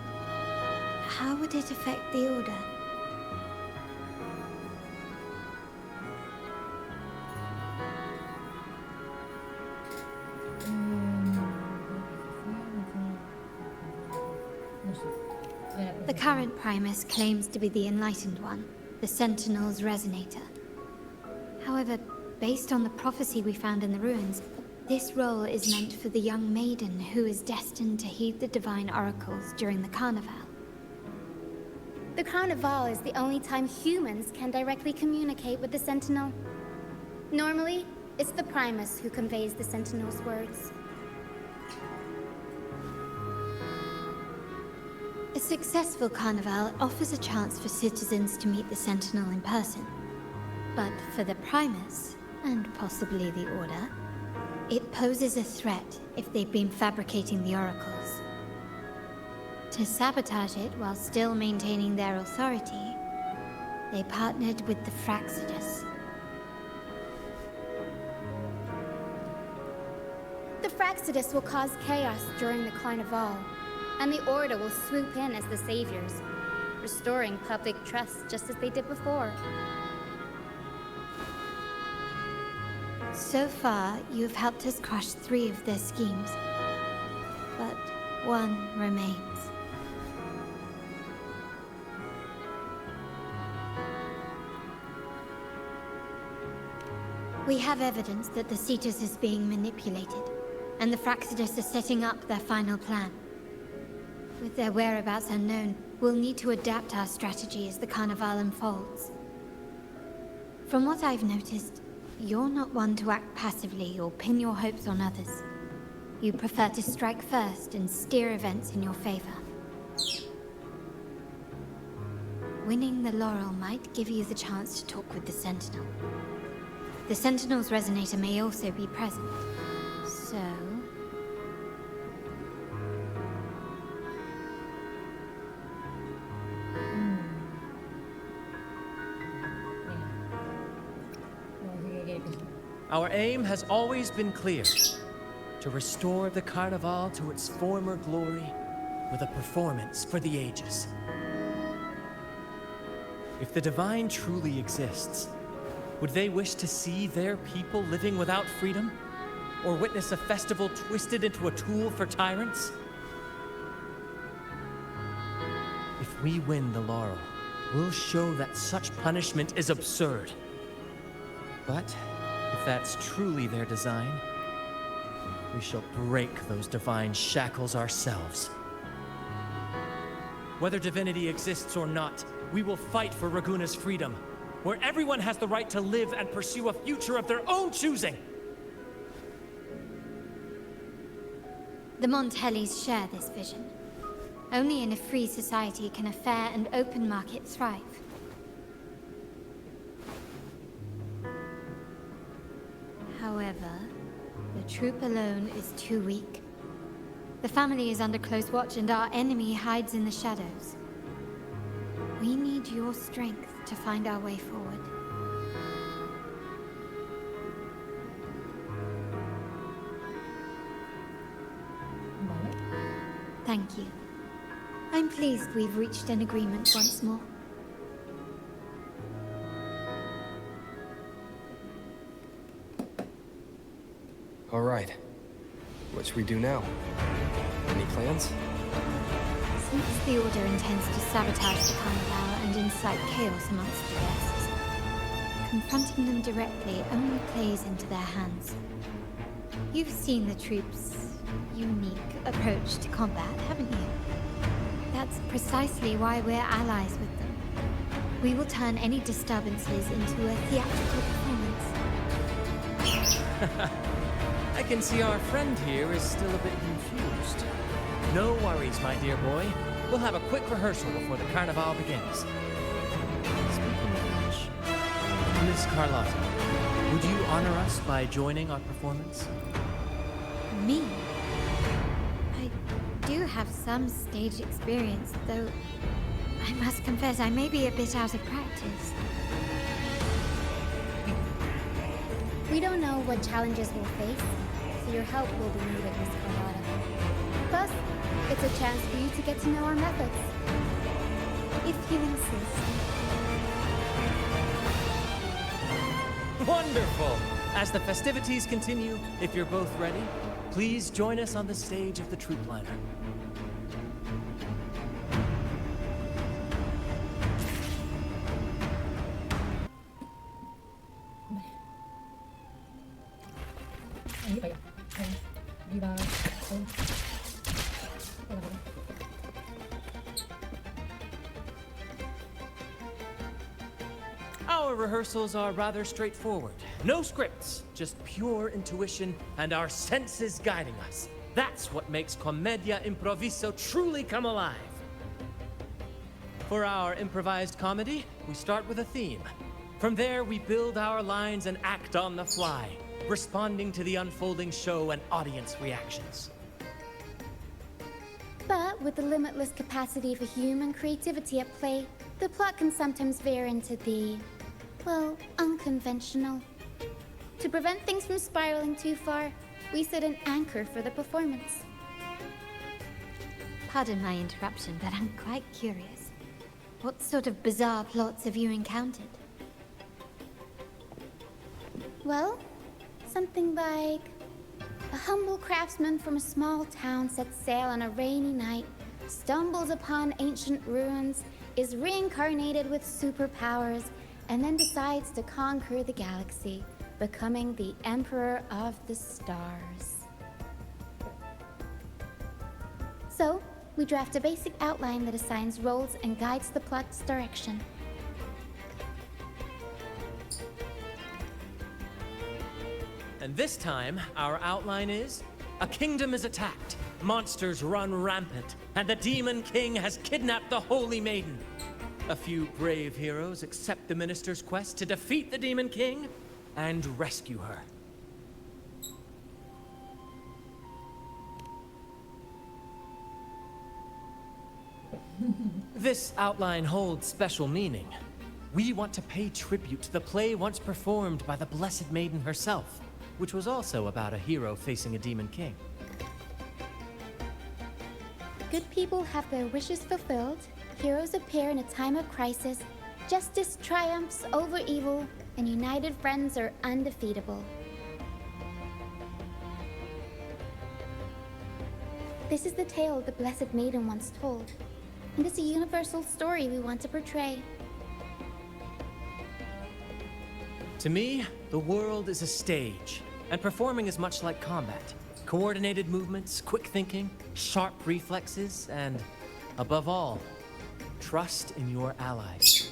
how would it affect the Order? The current Primus claims to be the Enlightened One, the Sentinel's Resonator. However, based on the prophecy we found in the ruins, this role is meant for the young maiden who is destined to heed the divine oracles during the Carnival. The Carnival is the only time humans can directly communicate with the Sentinel. Normally, it's the Primus who conveys the Sentinel's words. A successful Carnival offers a chance for citizens to meet the Sentinel in person. But for the Primus, and possibly the Order, It poses a threat if they've been fabricating the oracles. To sabotage it while still maintaining their authority, they partnered with the Fractsidus. The Fractsidus will cause chaos during the Carnival, and the Order will swoop in as the saviors, restoring public trust just as they did before. So far, you've helped us crush 3 of their schemes, but one remains. We have evidence that the Cetus is being manipulated, and the Fractsidus are setting up their final plan. With their whereabouts unknown, we'll need to adapt our strategy as the Carnival unfolds. From what I've noticed, you're not one to act passively or pin your hopes on others. You prefer to strike first and steer events in your favor. Winning the laurel might give you the chance to talk with the Sentinel. The Sentinel's resonator may also be present, so... Our aim has always been clear: to restore the Carnival to its former glory with a performance for the ages. If the Divine truly exists, would they wish to see their people living without freedom? Or witness a festival twisted into a tool for tyrants? If we win the laurel, we'll show that such punishment is absurd. But if that's truly their design, we shall break those divine shackles ourselves. Whether divinity exists or not, we will fight for Raguna's freedom, where everyone has the right to live and pursue a future of their own choosing. The Montellis share this vision. Only in a free society can a fair and open market thrive. However, the troop alone is too weak. The family is under close watch and our enemy hides in the shadows. We need your strength to find our way forward. Thank you. I'm pleased we've reached an agreement once more. All right. What should we do now? Any plans? Since the Order intends to sabotage the Carnival and incite chaos amongst the guests, confronting them directly only plays into their hands. You've seen the troops' unique approach to combat, haven't you? That's precisely why we're allies with them. We will turn any disturbances into a theatrical performance. I can see our friend here is still a bit confused. No worries, my dear boy. We'll have a quick rehearsal before the Carnival begins. Speaking of which, Miss Carlotta, would you honor us by joining our performance? Me? I do have some stage experience, though I must confess I may be a bit out of practice. We don't know what challenges we'll face, so your help will be needed, Miss Carlotta. Plus, it's a chance for you to get to know our methods. If you insist. Wonderful! As the festivities continue, if you're both ready, please join us on the stage of the troop liner. Our rehearsals are rather straightforward. No scripts, just pure intuition and our senses guiding us. That's what makes Commedia Improviso truly come alive. For our improvised comedy, we start with a theme. From there, we build our lines and act on the fly, responding to the unfolding show and audience reactions. But with the limitless capacity for human creativity at play, the plot can sometimes veer into the, well, unconventional. To prevent things from spiraling too far, we set an anchor for the performance. Pardon my interruption, but I'm quite curious. What sort of bizarre plots have you encountered? Well, something like a humble craftsman from a small town sets sail on a rainy night, stumbles upon ancient ruins, is reincarnated with superpowers, and then decides to conquer the galaxy, becoming the Emperor of the Stars. So, we draft a basic outline that assigns roles and guides the plot's direction. And this time, our outline is: a kingdom is attacked, monsters run rampant, and the Demon King has kidnapped the Holy Maiden. A few brave heroes accept the minister's quest to defeat the Demon King and rescue her. This outline holds special meaning. We want to pay tribute to the play once performed by the Blessed Maiden herself, which was also about a hero facing a Demon King. Good people have their wishes fulfilled, heroes appear in a time of crisis, justice triumphs over evil, and united friends are undefeatable. This is the tale the Blessed Maiden once told, and it's a universal story we want to portray. To me, the world is a stage, and performing is much like combat. Coordinated movements, quick thinking, sharp reflexes, and, above all, trust in your allies.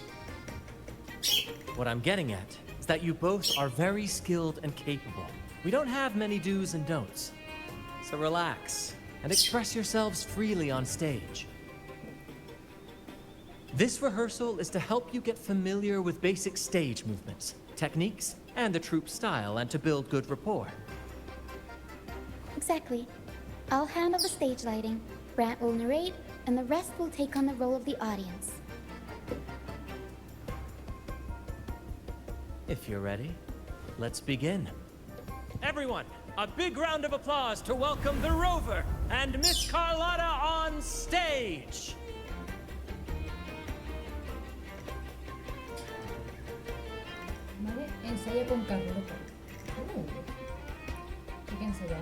What I'm getting at is that you both are very skilled and capable. We don't have many do's and don'ts. So relax and express yourselves freely on stage. This rehearsal is to help you get familiar with basic stage movements, techniques, and the troupe style, and to build good rapport. Exactly. I'll handle the stage lighting, Brant will narrate, and the rest will take on the role of the audience. If you're ready, let's begin. Everyone, a big round of applause to welcome the Rover and Miss Carlotta on stage! Vale, ensaya con Carlota. Hay que ensayar.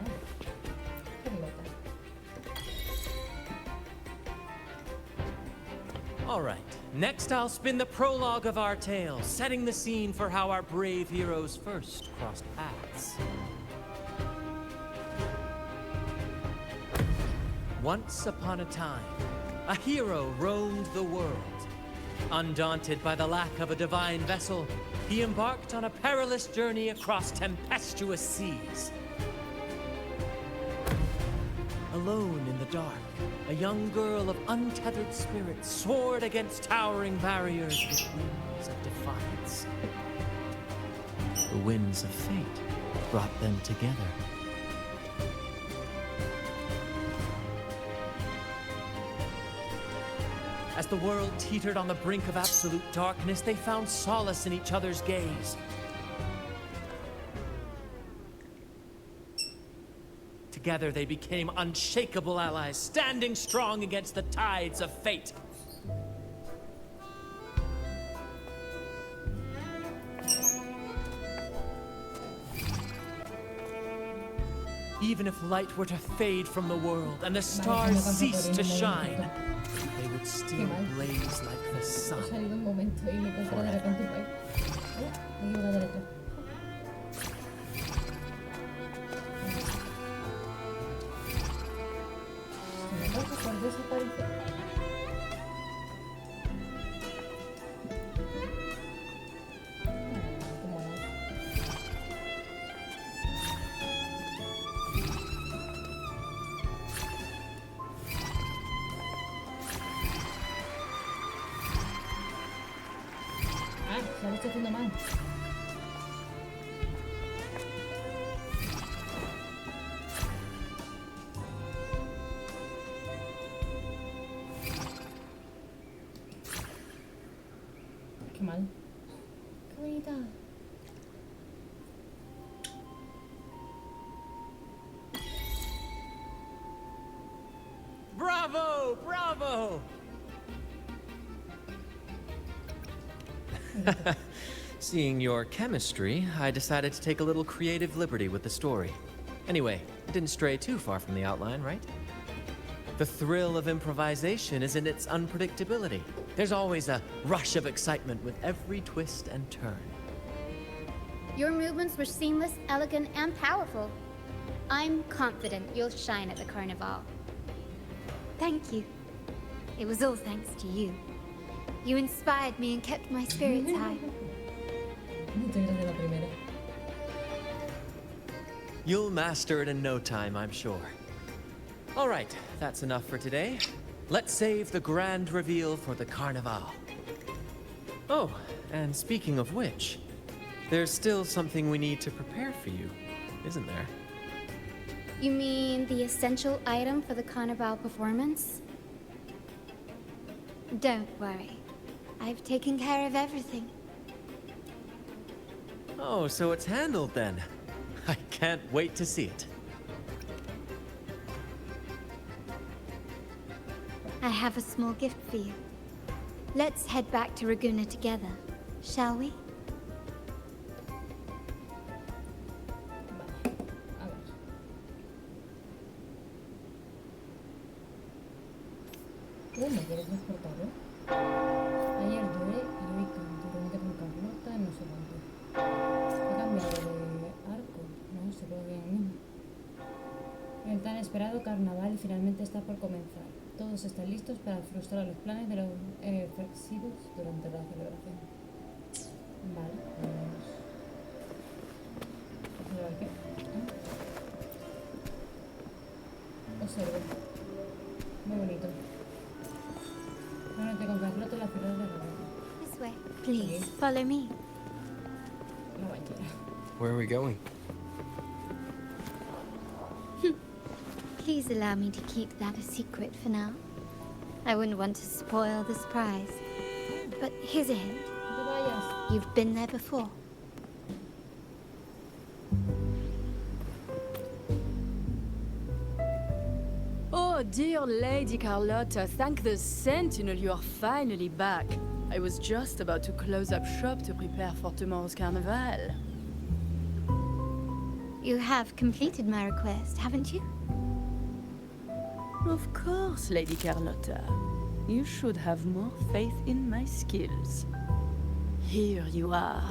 Carlota. All right, next I'll spin the prologue of our tale, setting the scene for how our brave heroes first crossed paths. Once upon a time, a hero roamed the world. Undaunted by the lack of a divine vessel, he embarked on a perilous journey across tempestuous seas. Alone in the dark, a young girl of untethered spirit soared against towering barriers with wings of defiance. The winds of fate brought them together. As the world teetered on the brink of absolute darkness, they found solace in each other's gaze. Together they became unshakable allies, standing strong against the tides of fate. Even if light were to fade from the world and the stars cease to shine, they would still blaze like the sun. Se lo estoy haciendo mal. bonita. Bravo! Bravo! Seeing your chemistry, I decided to take a little creative liberty with the story. Anyway, it didn't stray too far from the outline, right? The thrill of improvisation is in its unpredictability. There's always a rush of excitement with every twist and turn. Your movements were seamless, elegant, and powerful. I'm confident you'll shine at the Carnival. Thank you. It was all thanks to you. You inspired me and kept my spirits high. You'll master it in no time, I'm sure. All right, that's enough for today. Let's save the grand reveal for the Carnival. Oh, and speaking of which, there's still something we need to prepare for you, isn't there? You mean the essential item for the Carnival performance? Don't worry. I've taken care of everything. Oh, so it's handled then. I can't wait to see it. I have a small gift for you. Let's head back to Ragusa together, shall we? ¿Me quieres transportar? Ayer lloré y hoy canto. Reunite con Carlota, no sé cuánto. He cambiado de arco, no se puede bien el mismo. El tan esperado carnaval finalmente está por comenzar. Todos están listos para frustrar los planes de los flexibles durante la celebración. Vale, vamos. ¿Observar qué? Observe. Muy bonito. Reúnete con Carlota en la ciudad de Ragusa. This way. Please, follow me. No cualquiera. Where are we going? Please allow me to keep that a secret for now. I wouldn't want to spoil the surprise. But here's a hint. No te vayas. You've been there before. Oh, dear Lady Carlotta, thank the Sentinel you are finally back. I was just about to close up shop to prepare for tomorrow's carnival. You have completed my request, haven't you? Of course, Lady Carlotta. You should have more faith in my skills. Here you are.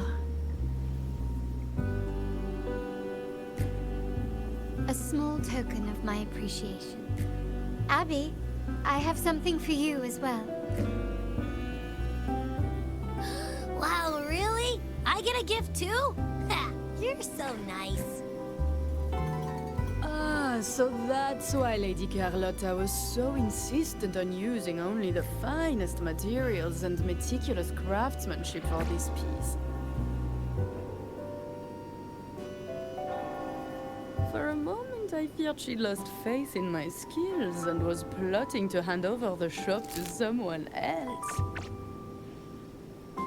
A small token of my appreciation. Abby, I have something for you as well. Wow, really? I get a gift too? Ha! You're so nice. Ah, so that's why Lady Carlotta was so insistent on using only the finest materials and meticulous craftsmanship for this piece. For a moment, I feared she lost faith in my skills and was plotting to hand over the shop to someone else. But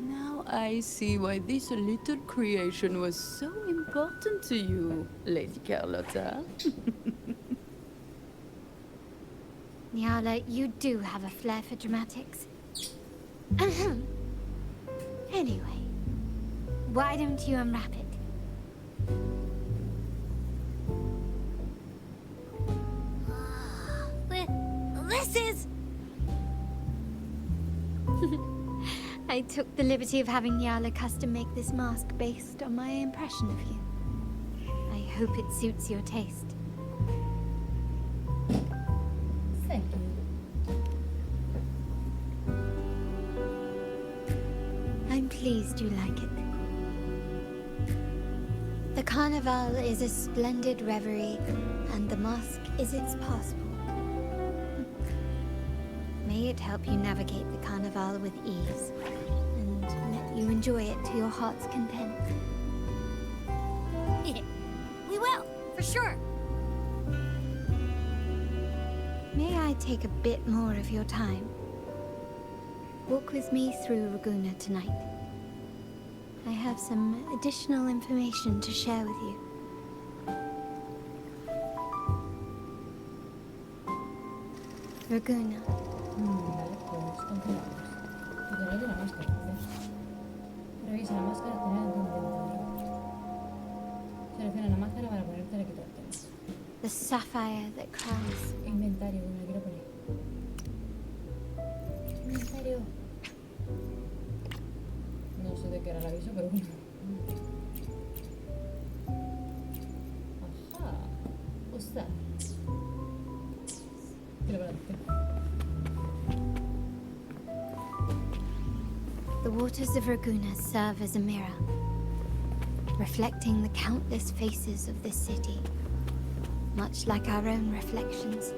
now I see why this little creation was so important to you, Lady Carlotta. Nyala, you do have a flair for dramatics. Anyway, why don't you unwrap it? This is... I took the liberty of having Nyala custom make this mask based on my impression of you. I hope it suits your taste. Thank you. I'm pleased you like it. The Carnival is a splendid reverie, and the mask is its passport. May it help you navigate the Carnival with ease, and let you enjoy it to your heart's content. We will, for sure. May I take a bit more of your time? Walk with me through Ragusa tonight. I have some additional information to share with you. Raguna. Vale, pues continuamos. Tutorial de la máscara. Revisa la máscara, tener en tu inventario. Selecciona la máscara para ponértela y quitártela. The sapphire that crowns. Inventario, me quiero poner. Inventario. No sé de qué era el aviso, pero bueno. Ajá. Usar. Tira para adelante. The waters of Raguna serve as a mirror, reflecting the countless faces of this city, much like our own reflections.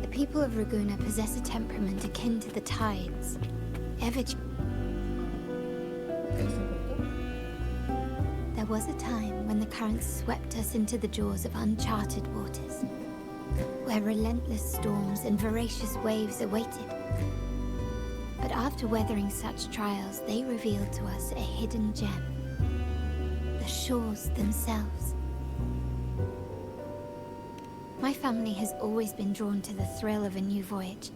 The people of Raguna possess a temperament akin to the tides, ever. There was a time when the currents swept us into the jaws of uncharted waters, where relentless storms and voracious waves awaited. But after weathering such trials, they revealed to us a hidden gem, the shores themselves. My family has always been drawn to the thrill of a new voyage.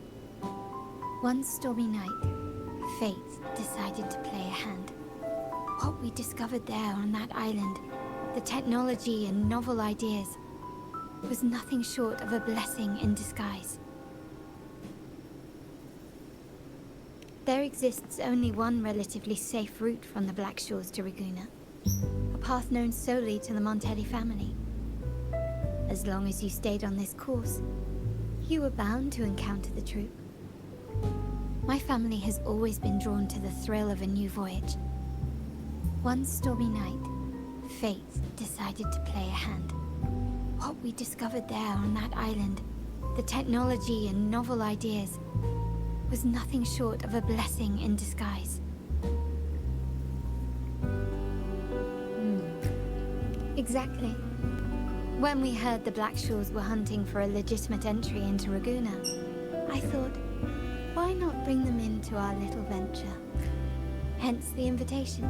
One stormy night, fate decided to play a hand. What we discovered there on that island, the technology and novel ideas, was nothing short of a blessing in disguise. There exists only one relatively safe route from the Black Shores to Raguna, a path known solely to the Montelli family. As long as you stayed on this course, you were bound to encounter the troop. My family has always been drawn to the thrill of a new voyage. One stormy night, fate decided to play a hand. What we discovered there on that island, the technology and novel ideas, was nothing short of a blessing in disguise. Exactly. When we heard the Black Shores were hunting for a legitimate entry into Raguna, I thought, why not bring them into our little venture? Hence the invitation.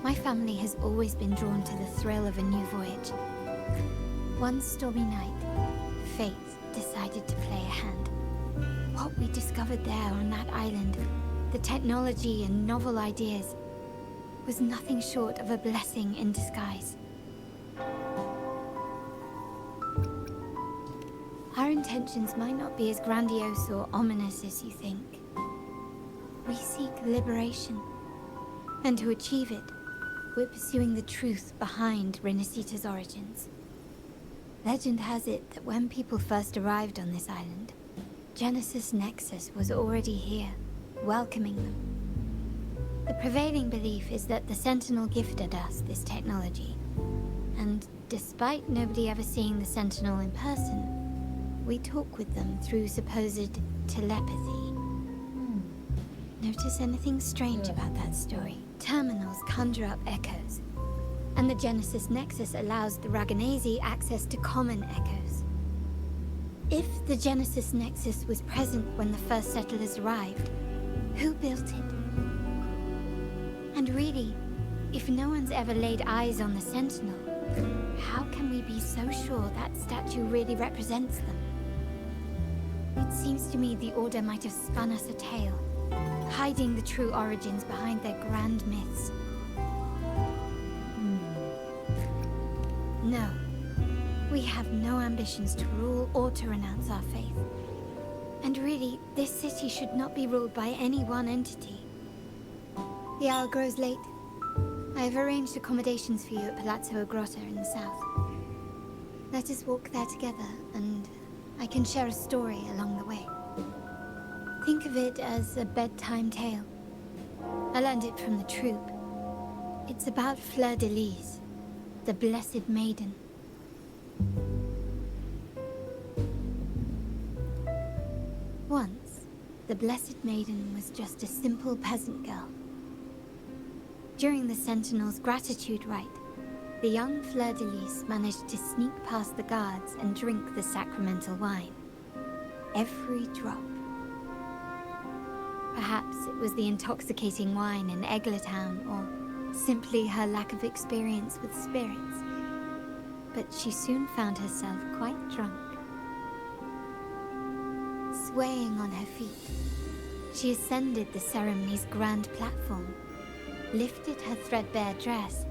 My family has always been drawn to the thrill of a new voyage. One stormy night, fate decided to play a hand. What we discovered there on that island, the technology and novel ideas, was nothing short of a blessing in disguise. Our intentions might not be as grandiose or ominous as you think. We seek liberation, and to achieve it, we're pursuing the truth behind Rinacita's origins. Legend has it that when people first arrived on this island, Genesis Nexus was already here, welcoming them. The prevailing belief is that the Sentinel gifted us this technology, and despite nobody ever seeing the Sentinel in person, we talk with them through supposed telepathy. Notice anything strange about that story? Terminals conjure up echoes, and the Genesis Nexus allows the Raganese access to common echoes. If the Genesis Nexus was present when the first settlers arrived, who built it? And really, if no one's ever laid eyes on the Sentinel, how can we be so sure that statue really represents them? It seems to me the Order might have spun us a tale, hiding the true origins behind their grand myths. No. We have no ambitions to rule or to renounce our faith. And really, this city should not be ruled by any one entity. The hour grows late. I have arranged accommodations for you at Palazzo Grotta in the south. Let us walk there together, and I can share a story along the way. Think of it as a bedtime tale. I learned it from the troop. It's about Fleur de Lis, the Blessed Maiden. Once, the Blessed Maiden was just a simple peasant girl. During the Sentinel's gratitude rite, the young Fleur de Lis managed to sneak past the guards and drink the sacramental wine. Every drop. Perhaps it was the intoxicating wine in Eglatown or simply her lack of experience with spirits. But she soon found herself quite drunk. Swaying on her feet, she ascended the ceremony's grand platform, lifted her threadbare dress,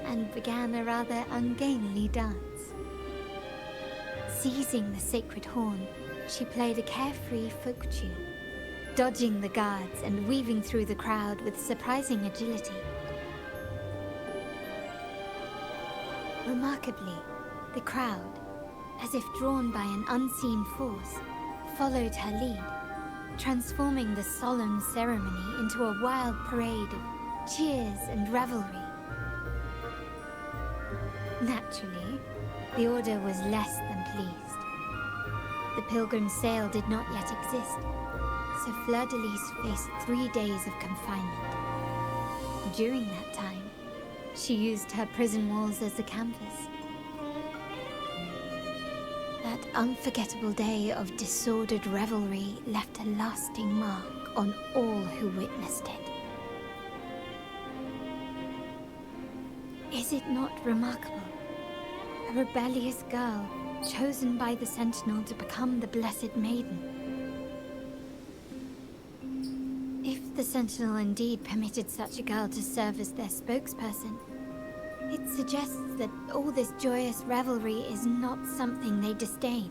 and began a rather ungainly dance. Seizing the sacred horn, she played a carefree folk tune, dodging the guards and weaving through the crowd with surprising agility. Remarkably, the crowd, as if drawn by an unseen force, followed her lead, transforming the solemn ceremony into a wild parade of cheers and revelry. Naturally, the Order was less than pleased. The Pilgrim Sale did not yet exist, so Fleur-de-Lis faced 3 days of confinement. During that time, she used her prison walls as a canvas. That unforgettable day of disordered revelry left a lasting mark on all who witnessed it. Is it not remarkable? A rebellious girl chosen by the Sentinel to become the Blessed Maiden. If the Sentinel indeed permitted such a girl to serve as their spokesperson, it suggests that all this joyous revelry is not something they disdain.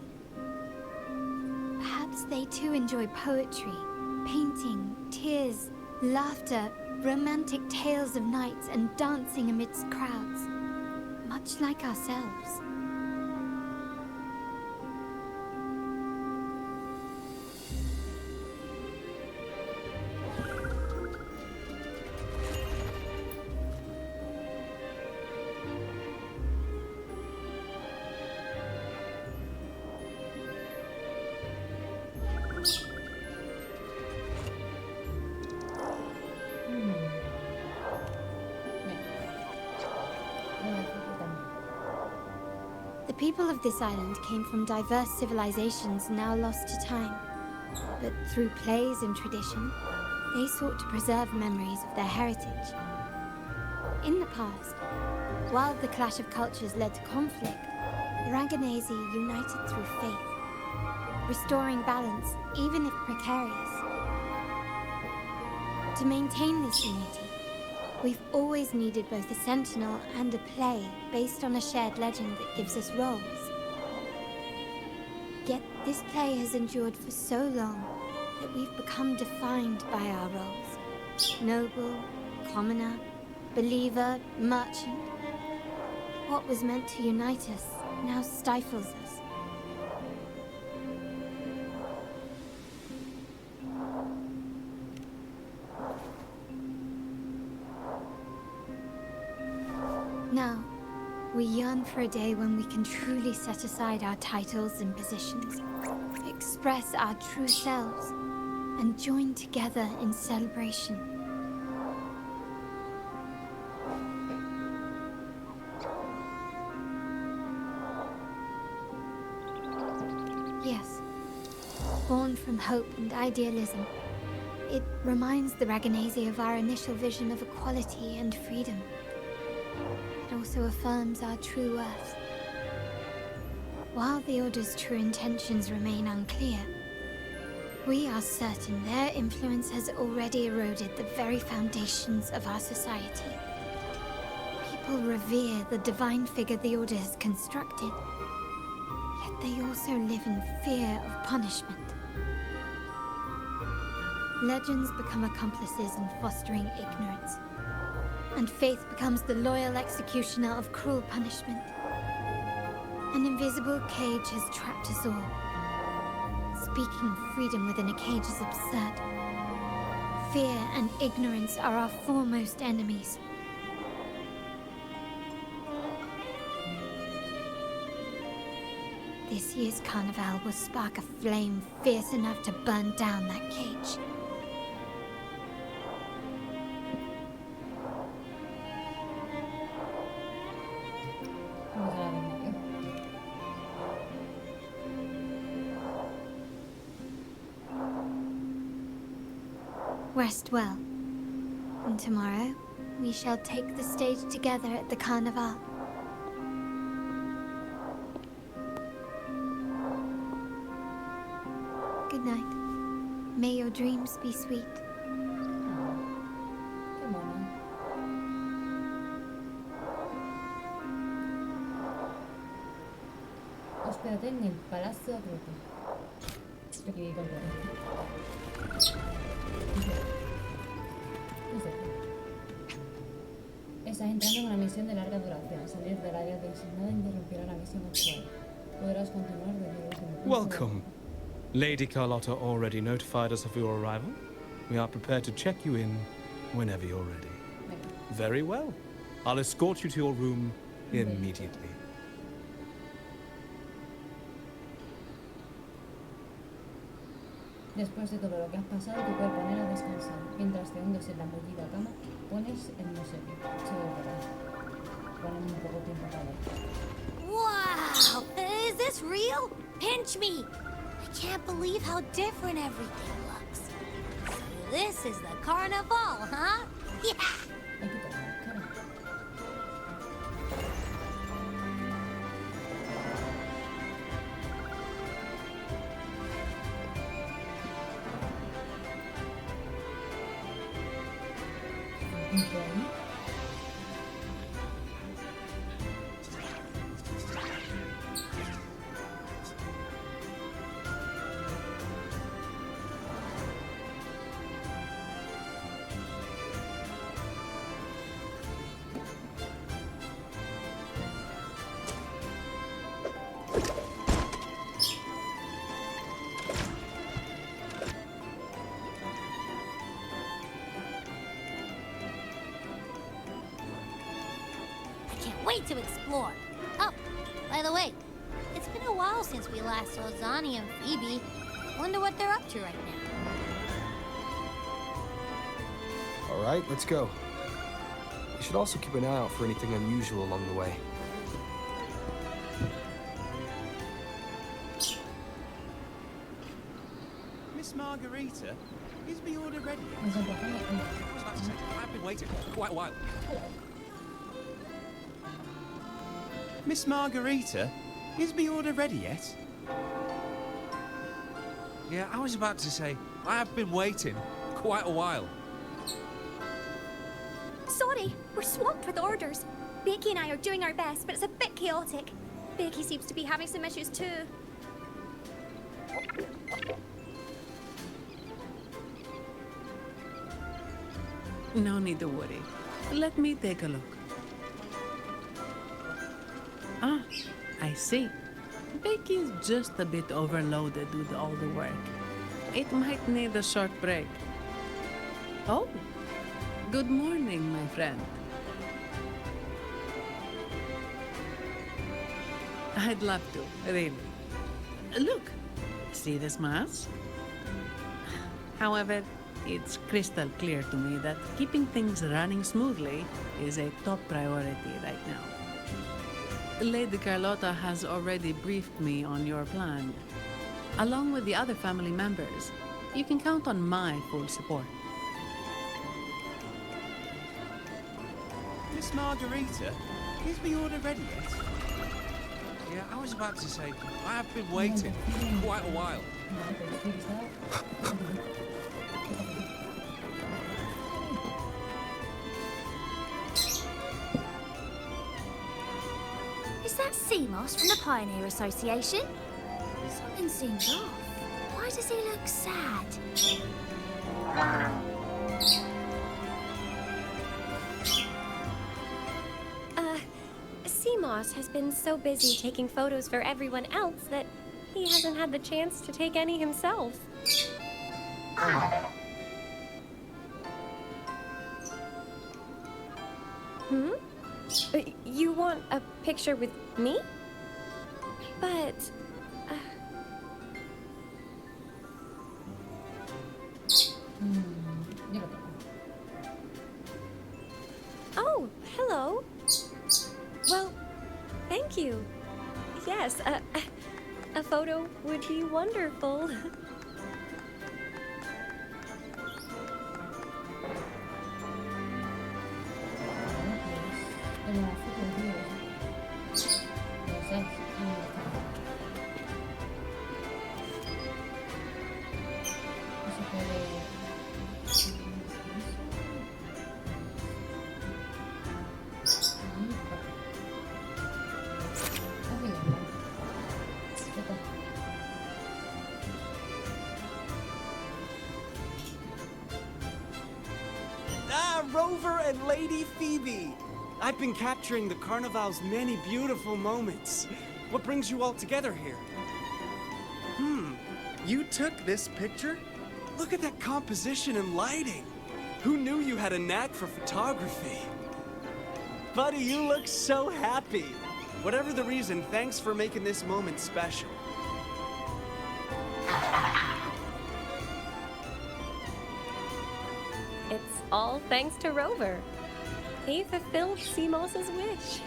Perhaps they too enjoy poetry, painting, tears, laughter, romantic tales of nights, and dancing amidst crowds, much like ourselves. The people of this island came from diverse civilizations now lost to time, but through plays and tradition, they sought to preserve memories of their heritage. In the past, while the clash of cultures led to conflict, the Ranganese united through faith, restoring balance even if precarious. To maintain this unity, we've always needed both a sentinel and a play based on a shared legend that gives us roles. Yet this play has endured for so long that we've become defined by our roles. Noble, commoner, believer, merchant. What was meant to unite us now stifles us. Now, we yearn for a day when we can truly set aside our titles and positions, express our true selves, and join together in celebration. Yes, born from hope and idealism, it reminds the Ranganese of our initial vision of equality and freedom. It also affirms our true worth. While the Order's true intentions remain unclear, we are certain their influence has already eroded the very foundations of our society. People revere the divine figure the Order has constructed, yet they also live in fear of punishment. Legends become accomplices in fostering ignorance, and faith becomes the loyal executioner of cruel punishment. An invisible cage has trapped us all. Speaking of freedom within a cage is absurd. Fear and ignorance are our foremost enemies. This year's carnival will spark a flame fierce enough to burn down that cage. Rest well. And tomorrow, we shall take the stage together at the Carnival. Good night. May your dreams be sweet. Qué mono. Hospédate en el Palacio Acto. Esto que con Estás entrando en una misión de larga duración. Salir del área designada interrumpirá la misión actual. Podrás continuar desde el último punto. Welcome. Lady Carlotta already notified us of your arrival. We are prepared to check you in whenever you're ready. Very well. I'll escort you to your room immediately. Después de todo lo que has pasado, te puedes poner a descansar. Mientras te hundes en la mullida cama, pones el no sé qué. Ponen un poco tiempo para ver. Wow! Is this real? Pinch me! I can't believe how different everything looks. So this is the carnival, huh? Yeah! Wait to explore. Oh, by the way, it's been a while since we last saw Zani and Phoebe. Wonder what they're up to right now. All right, let's go. We should also keep an eye out for anything unusual along the way. Miss Margarita, is the order ready yet? I was about to say, I've been waiting quite a while. Miss Margarita, is the order ready yet? Yeah, I was about to say, I have been waiting quite a while. Sorry, we're swamped with orders. Becky and I are doing our best, but it's a bit chaotic. Becky seems to be having some issues too. No need to worry. Let me take a look. Ah, I see. Becky's just a bit overloaded with all the work. It might need a short break. Oh, good morning, my friend. I'd love to, really. Look, see this mask? However, it's crystal clear to me that keeping things running smoothly is a top priority right now. Lady Carlotta has already briefed me on your plan. Along with the other family members, you can count on my full support. Miss Margarita, is the order ready yet? Yeah, I was about to say, I have been waiting quite a while. Is that Seamoss from the Pioneer Association? Something seems off. Why does he look sad? Seamoss has been so busy taking photos for everyone else that he hasn't had the chance to take any himself. Hmm? You want a picture with me? But... Oh, hello. Well, thank you. Yes, a photo would be wonderful. En la foto, tío. No sé. No se puede... Rover and Lady Phoebe! I've been capturing the Carnival's many beautiful moments. What brings you all together here? You took this picture? Look at that composition and lighting. Who knew you had a knack for photography? Buddy, you look so happy. Whatever the reason, thanks for making this moment special. It's all thanks to Rover. He fulfilled Seamos's wish.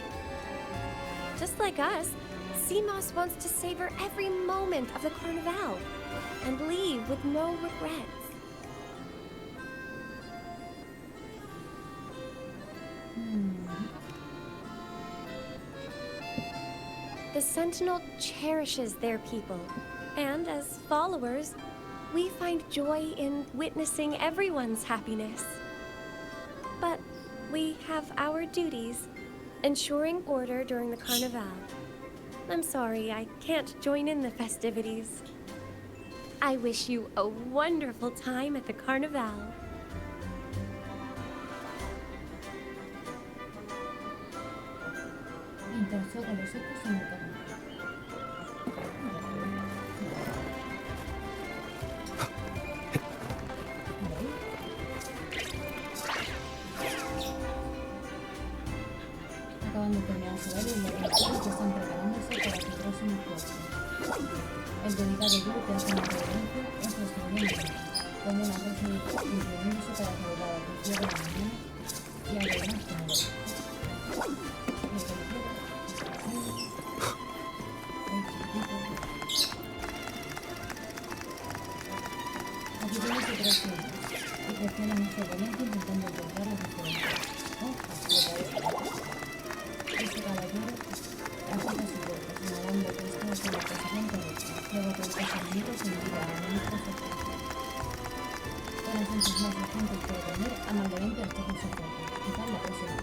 Just like us, Seamos wants to savor every moment of the Carnival and leave with no regrets. The Sentinel cherishes their people, and as followers, we find joy in witnessing everyone's happiness. But we have our duties, ensuring order during the Carnival. I'm sorry, I can't join in the festivities. I wish you a wonderful time at the Carnival. Interactúa con los otros en el camino. Acaban de terminar su baile y los actores ya están preparándose para su próximo juego. El delicado grupo que hace una reverencia es nuestro miembro, con una frase inclinándose para celebrar a las 10 de la mañana y además con el aquí tienes otros tiempos y presionan mutuamente intentando encontrar las diferencias. Este caballero agita su cuerpo, señalando que esto es la posición correcta. Luego con estos amigos se invita a un perfecto. Con los entusiasmas por dormir, amablemente recogen su cuerpo. Quizás la próxima.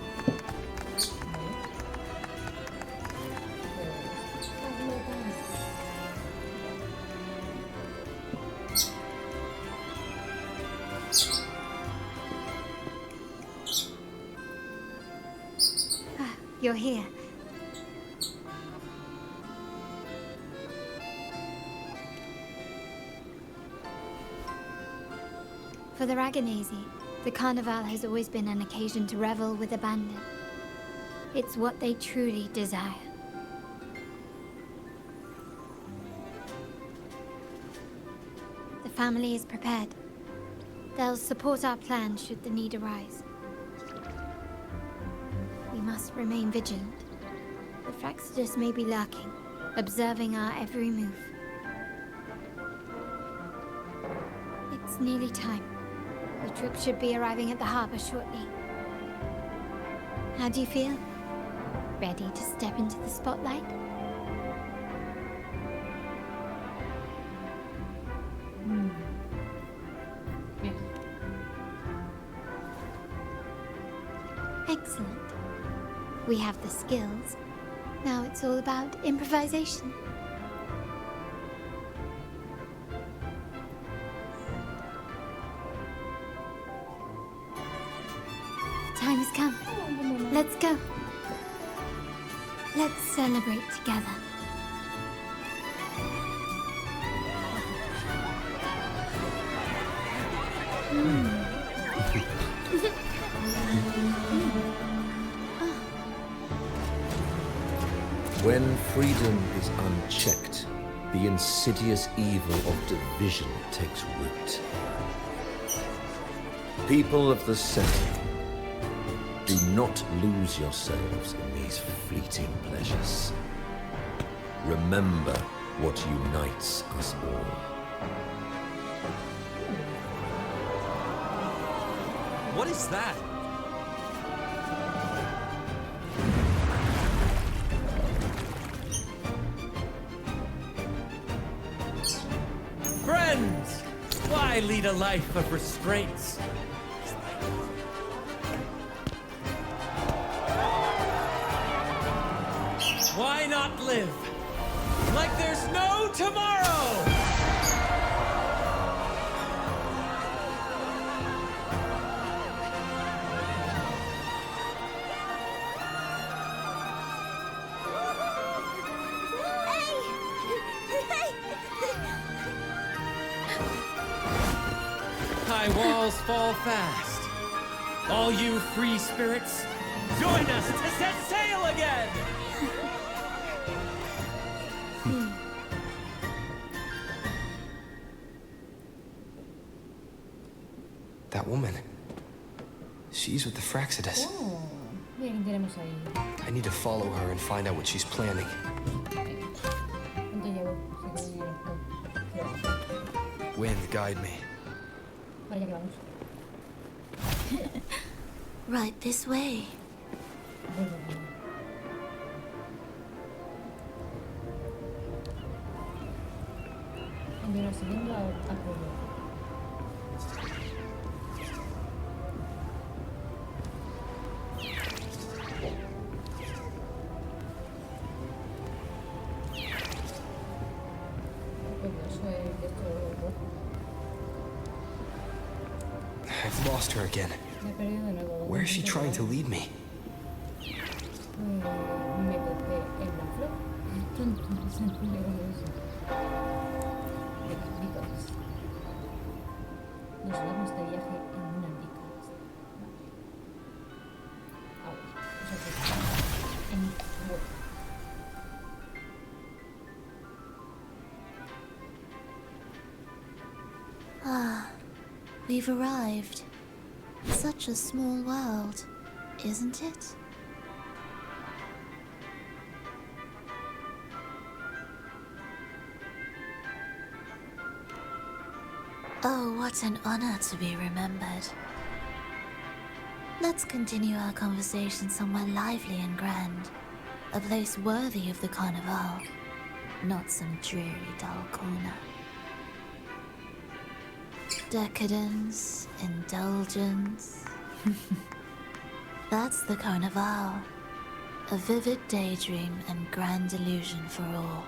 You're here. For the Ragganese, the Carnival has always been an occasion to revel with abandon. It's what they truly desire. The family is prepared. They'll support our plan should the need arise. We must remain vigilant. The Fraxidus may be lurking, observing our every move. It's nearly time. The troops should be arriving at the harbor shortly. How do you feel? Ready to step into the spotlight? Excellent. We have the skills. Now it's all about improvisation. The time has come. Let's go. Let's celebrate together. When freedom is unchecked, the insidious evil of division takes root. People of the Sentinel, do not lose yourselves in these fleeting pleasures. Remember what unites us all. What is that? Why lead a life of restraints? Why not live like there's no tomorrow? High walls fall fast. All you free spirits, join us to set sail again! That woman. She's with the Fraxidas. Oh, mira quién tenemos ahí. I need to follow her and find out what she's planning. ¿Cuánto llevo? Sí, que no. Wind, guide me. Vale, ya que vamos. Right this way. Continuar siguiendo a juego. I've lost her again. Where is she trying to lead me? Me topé en la flor. Nos vamos de viaje en una década. En juego. Ah, we've arrived. Such a small world, isn't it? Oh, what an honor to be remembered. Let's continue our conversation somewhere lively and grand. A place worthy of the Carnival, not some dreary, dull corner. Decadence, indulgence. That's the Carnival. A vivid daydream and grand illusion for all.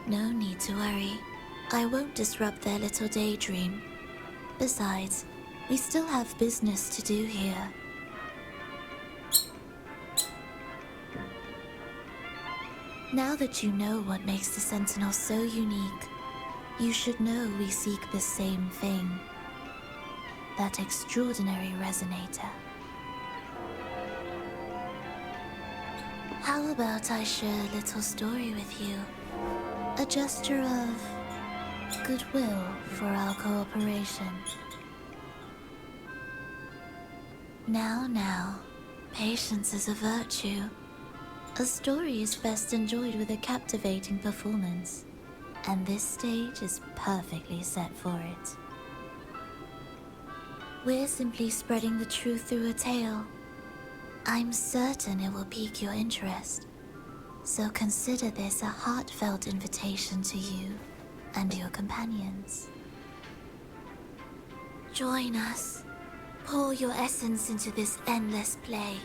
No need to worry. I won't disrupt their little daydream. Besides, we still have business to do here. Now that you know what makes the Sentinel so unique, you should know we seek the same thing. That extraordinary resonator. How about I share a little story with you? A gesture of goodwill for our cooperation. Now, patience is a virtue. A story is best enjoyed with a captivating performance, and this stage is perfectly set for it. We're simply spreading the truth through a tale. I'm certain it will pique your interest, so consider this a heartfelt invitation to you and your companions. Join us. Pour your essence into this endless play,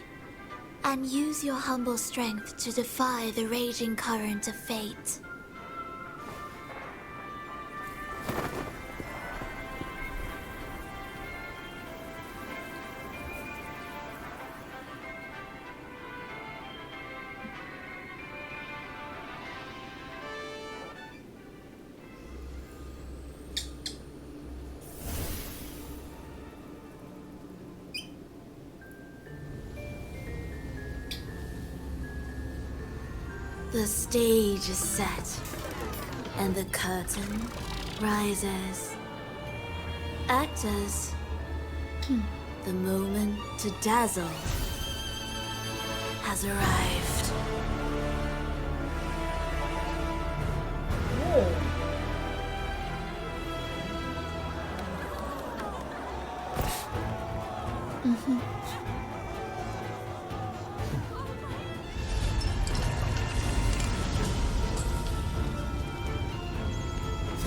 and use your humble strength to defy the raging current of fate. The stage is set, and the curtain rises. Actors, the moment to dazzle has arrived.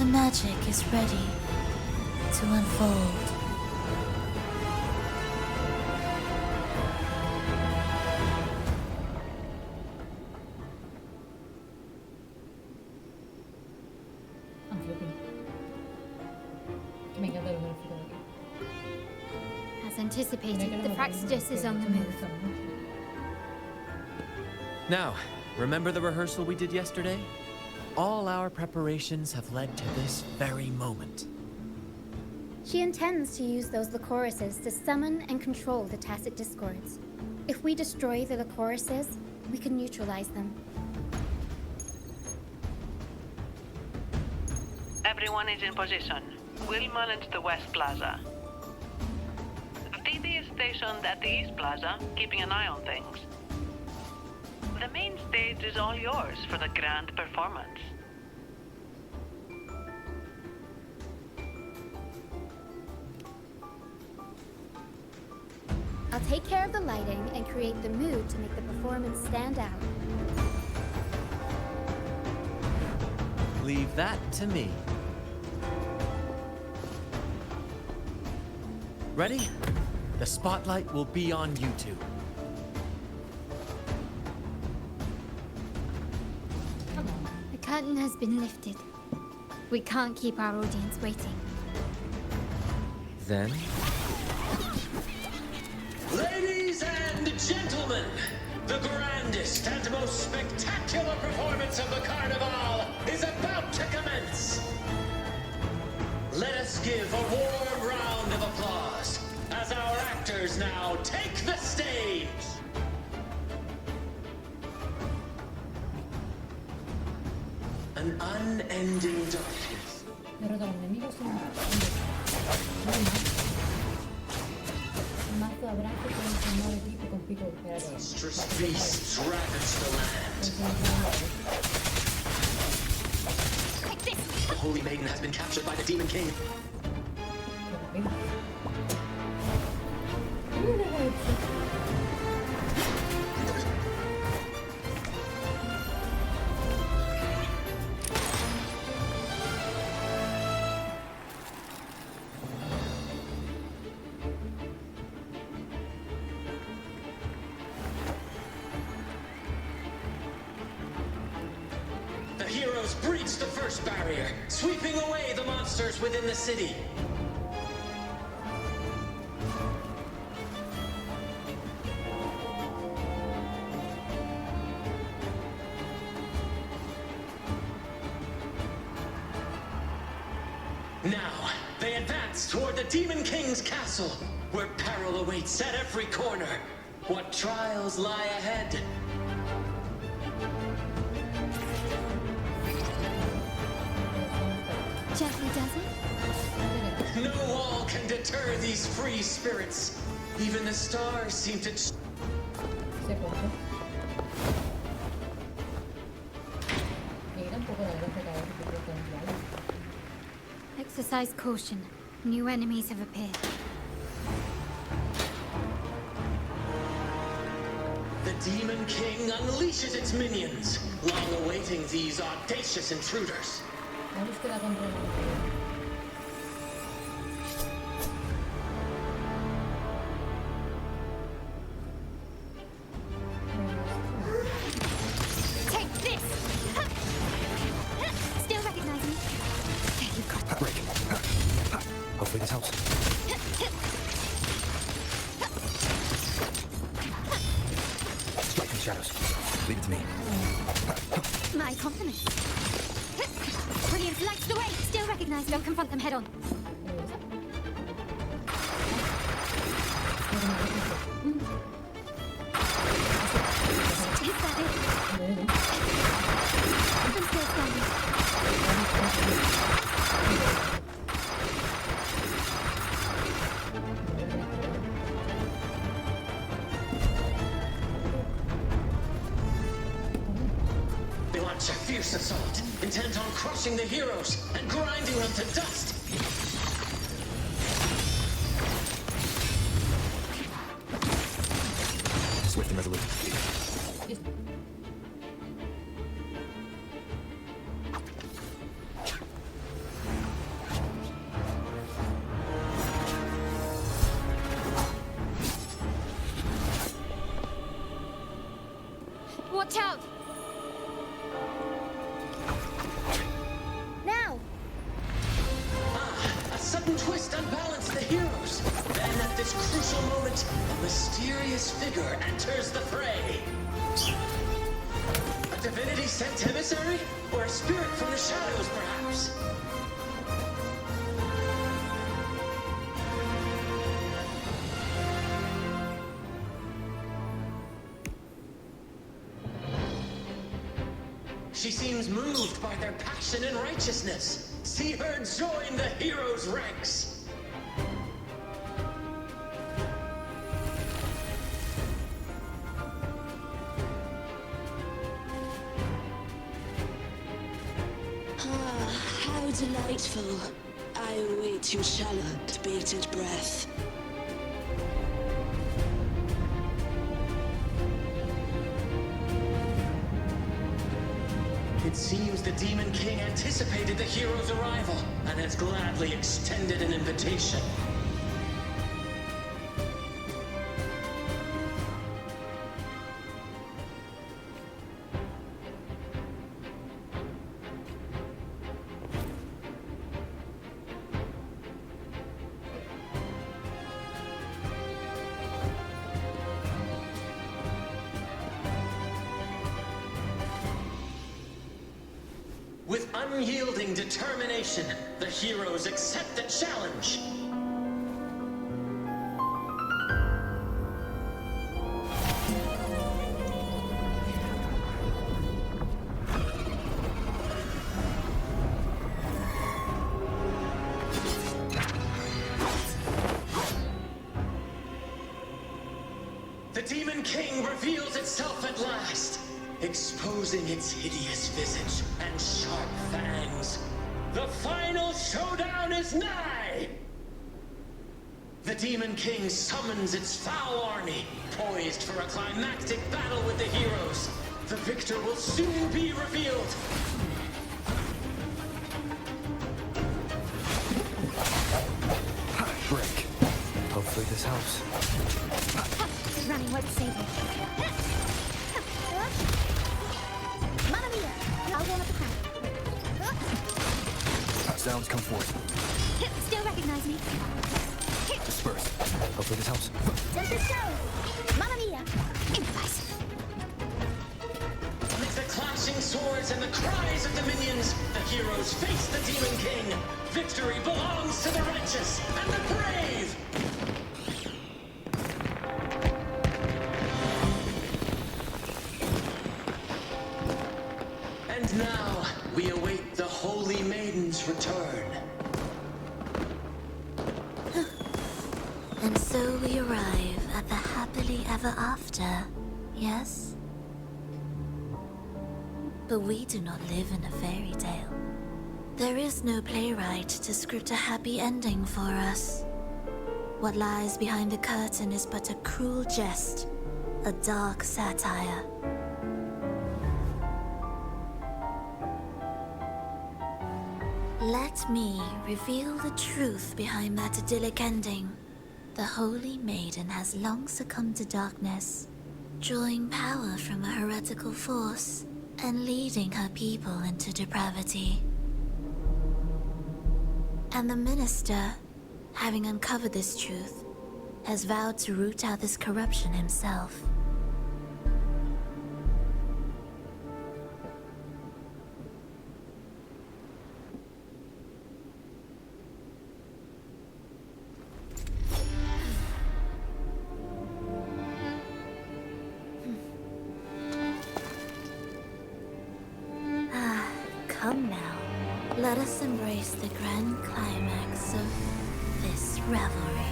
magic is ready to unfold. As anticipated, the Fractsidus is on the move. Now, remember the rehearsal we did yesterday? All our preparations have led to this very moment. She intends to use those Lycorises to summon and control the Tacit Discords. If we destroy the Lycorises, we can neutralize them. Everyone is in position. We'll manage the West Plaza. Phoebe is stationed at the East Plaza, keeping an eye on things. The main stage is all yours for the grand performance. I'll take care of the lighting and create the mood to make the performance stand out. Leave that to me. Ready? The spotlight will be on you two. The curtain has been lifted. We can't keep our audience waiting. Then... Ladies and gentlemen, the grandest and most spectacular performance of the Carnival is about to commence. Let us give a warm round of applause as our actors now take the stage. An unending darkness. Derrota al enemigo sin un mazo abrazo con un formado equipo con pico. Monstrous beasts ravage the land. The Holy Maiden has been captured by the Demon King. The heroes breached the first barrier, sweeping away the monsters within the city. Now, they advance toward the Demon King's castle, where peril awaits at every corner. What trials lie ahead? Gently does it? No wall can deter these free spirits. Even the stars seem to... Exercise caution. New enemies have appeared. The Demon King unleashes its minions, long awaiting these audacious intruders. Take this! Still recognize me? You got it. Break. Hopefully this helps. Strike from the shadows. Leave it to me. My compliments. Brilliant, lights the way! Still recognize, don't confront them head on. Is that it? I'm still standing. They launch a fierce assault, intent on crushing the heroes and grinding them to dust. Swift and resolute. sudden twist unbalanced the heroes. Then at this crucial moment, a mysterious figure enters the fray. A divinity sent emissary? Or a spirit from the shadows, perhaps? She seems moved by their passion and righteousness. See her join the heroes' ranks. Ah, how delightful. I await your shallow, bated breath. It seems the Demon King anticipated the hero's arrival and has gladly extended an invitation. With unyielding determination, the heroes accept the challenge. The Demon King reveals itself at last, exposing its hideous visage and sharp fangs. The final showdown is nigh! The Demon King summons its foul army, poised for a climactic battle with the heroes. The victor will soon be revealed. Break. Hopefully this helps. Running won't save me. Mamma mia! I'll warm up the crowd. Sounds come forth. Still recognize me. Disperse. Hopefully this helps. Tempest show! Mamma mia! Improvise. With the clashing swords and the cries of the minions, the heroes face the Demon King. Victory belongs to the righteous and the brave! And now, we await the Holy Maiden's return. And so we arrive at the happily ever after, yes? But we do not live in a fairy tale. There is no playwright to script a happy ending for us. What lies behind the curtain is but a cruel jest, a dark satire. Let me reveal the truth behind that idyllic ending. The Holy Maiden has long succumbed to darkness, drawing power from a heretical force and leading her people into depravity. And the minister, having uncovered this truth, has vowed to root out this corruption himself. Come now, let us embrace the grand climax of this revelry.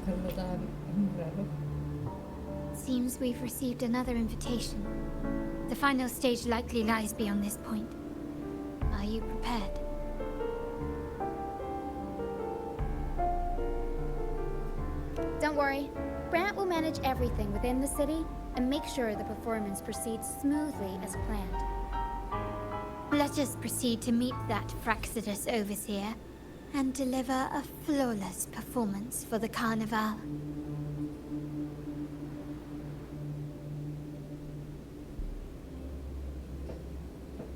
Carlota raro. Seems we've received another invitation. The final stage likely lies beyond this point. Are you prepared? Don't worry. Brant will manage everything within the city and make sure the performance proceeds smoothly as planned. Let us proceed to meet that Fraxidus overseer and deliver a flawless performance for the carnival.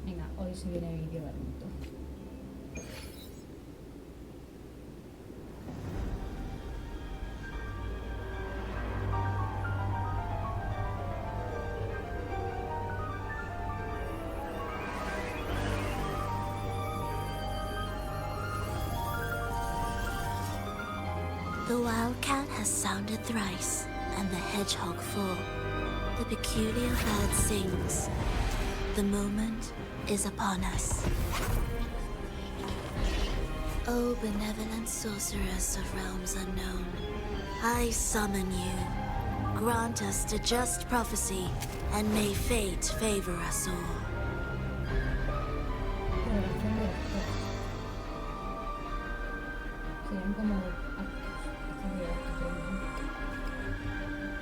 Venga, hoy se viene vídeo de adulto. The wildcat has sounded thrice, and the hedgehog four. The peculiar bird sings. The moment is upon us. O benevolent sorceress of realms unknown, I summon you. Grant us the just prophecy, and may fate favor us all.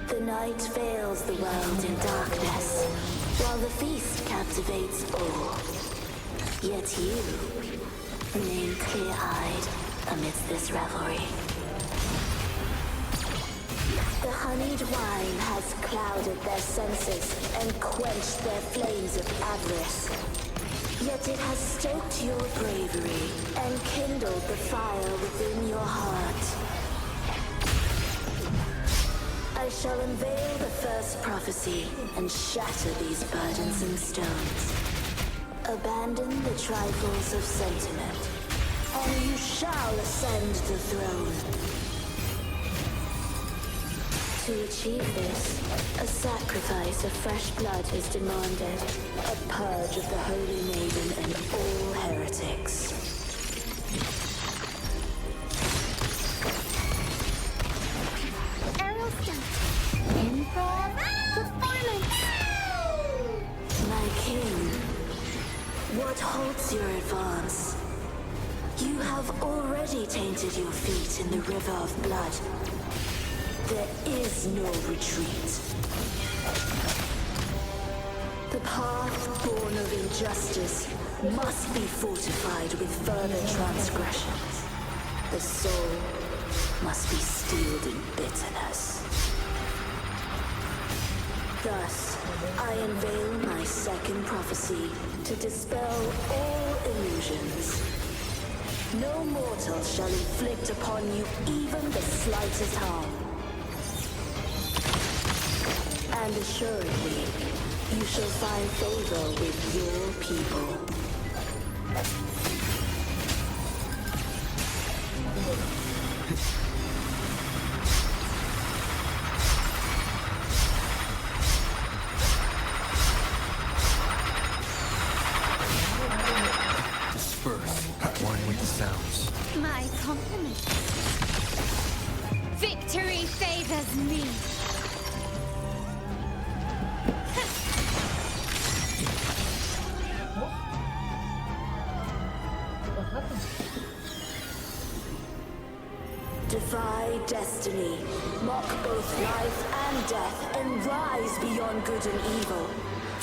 The night veils the world in darkness, while the feast captivates all. Yet you remain clear-eyed amidst this revelry. The honeyed wine has clouded their senses and quenched their flames of avarice. Yet it has stoked your bravery and kindled the fire within your heart. I shall unveil the first prophecy and shatter these burdensome stones. Abandon the trifles of sentiment, and you shall ascend the throne. To achieve this, a sacrifice of fresh blood is demanded, a purge of the Holy Maiden and all heretics. My king, what halts your advance? You have already tainted your feet in the river of blood. There is no retreat. The path born of injustice must be fortified with further transgressions. The soul must be steeled in bitterness. Thus, I unveil my second prophecy to dispel all illusions. No mortal shall inflict upon you even the slightest harm. And assuredly, you shall find favor with your people. Disperse, one with the sounds. My compliments. Victory favors me. Defy destiny, mock both life and death, and rise beyond good and evil.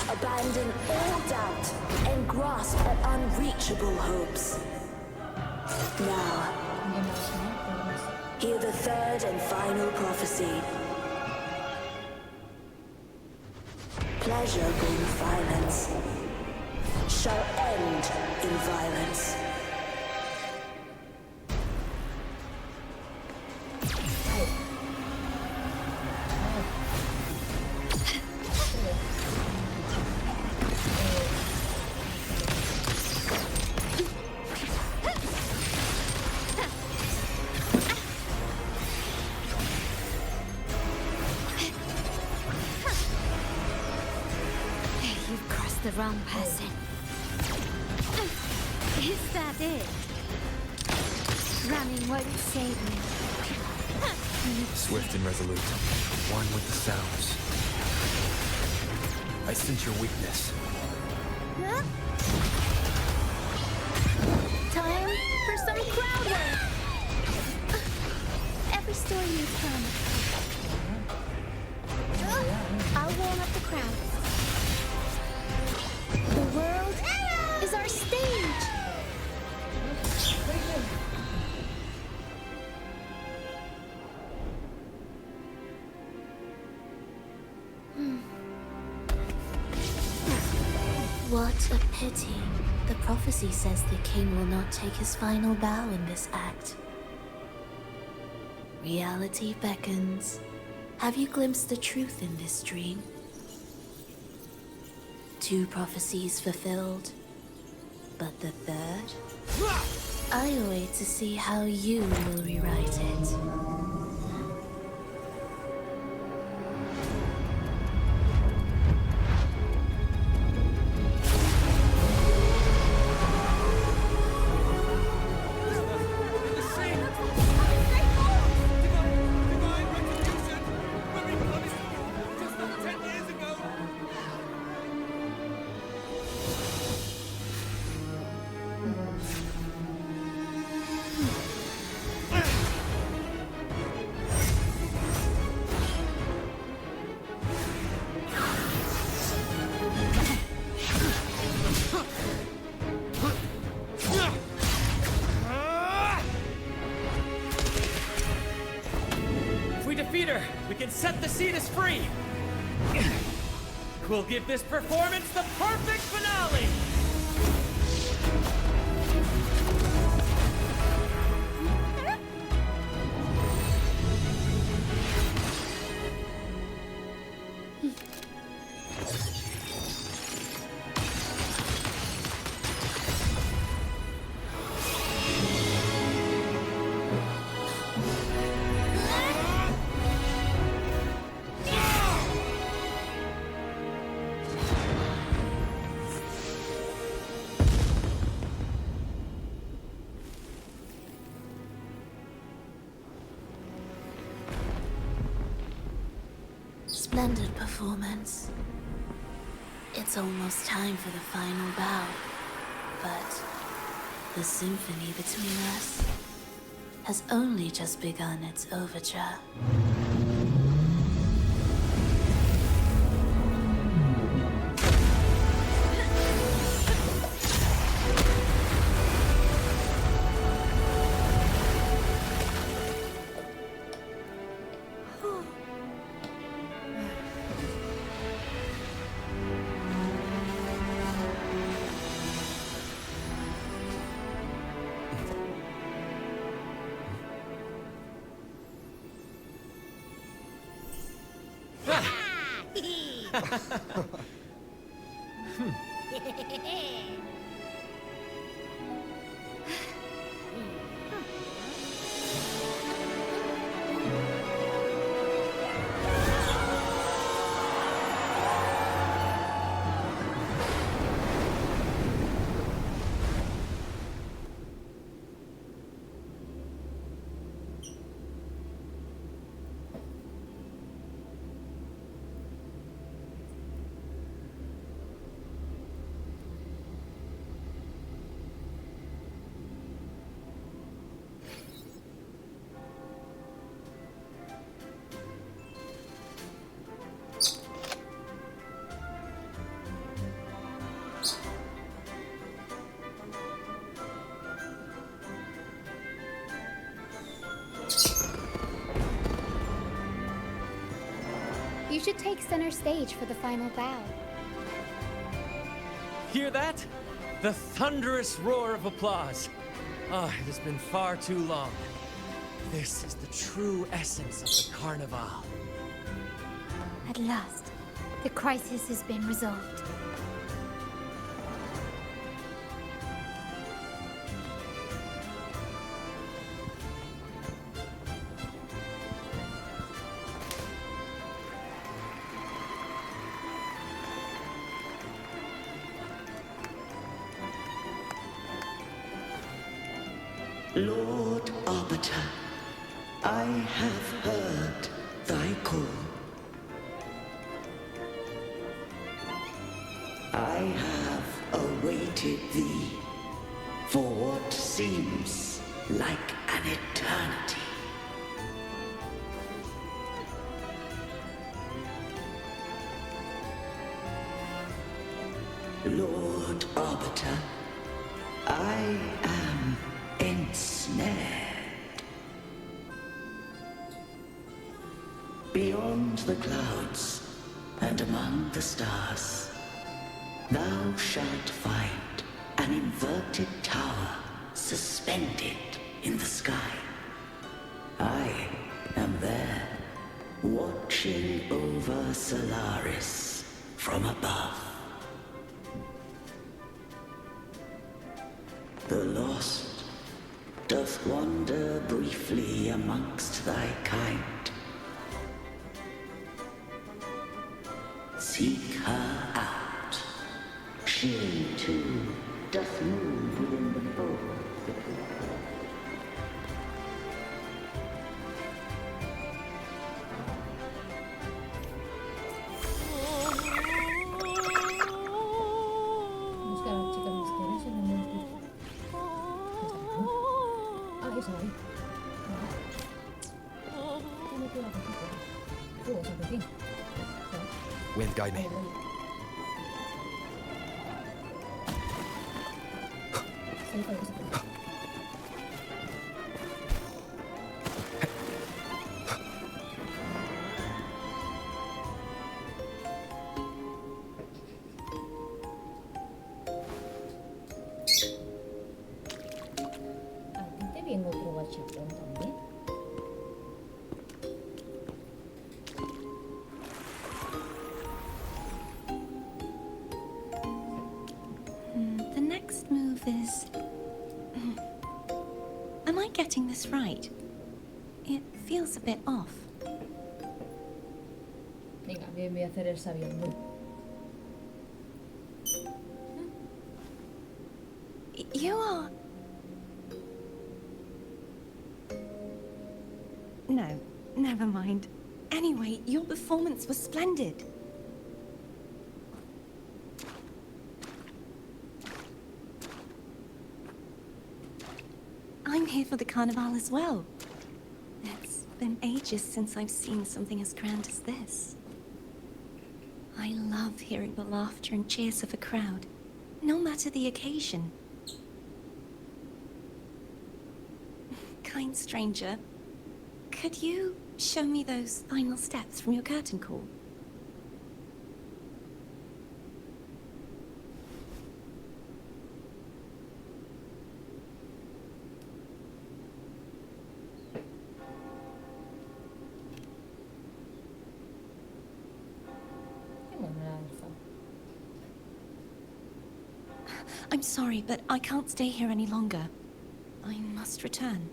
Abandon all doubt and grasp at unreachable hopes. Now, hear the third and final prophecy. Pleasure born of violence shall end in violence. The wrong person. Is that it? Running won't save me. Swift and resolute, one with the sounds. I sense your weakness. Huh? Time for some crowd work. Every story needs drama. I'll warm up the crowd. The world is our stage. What a pity. The prophecy says the king will not take his final bow in this act. Reality beckons. Have you glimpsed the truth in this dream? 2 prophecies fulfilled, but the third? I await to see how you will rewrite it. Set the Cetus free! We'll give this performance the perfect finale! Splendid performance. It's almost time for the final bow, but the symphony between us has only just begun its overture. You should take center stage for the final bow. Hear that? The thunderous roar of applause. Ah, it has been far too long. This is the true essence of the Carnival. At last, the crisis has been resolved. Lord Arbiter, I have heard thy call. I have awaited thee for what seems like an eternity. Lord Arbiter, I am ensnared. Beyond the clouds and among the stars, thou shalt find an inverted tower suspended in the sky. I am there, watching over Solaris from above. The lost doth wander briefly amongst thy kind. Seek her out. She too doth move within the fold. Busca a las chicas misteriosas en el mundo. Ah, esa ahí. ¿Dónde queda la cosita? Esa de aquí. Wind, guide me. ¿A ti te viene otro bachatón también? The next move is... Am I getting this right? It feels a bit off. Venga, voy a hacer el sabiendo. You are... No, never mind. Anyway, your performance was splendid. I'm here for the carnival as well. It's been ages since I've seen something as grand as this. I love hearing the laughter and cheers of a crowd, no matter the occasion. Kind stranger, could you show me those final steps from your curtain call? I'm sorry, but I can't stay here any longer. I must return.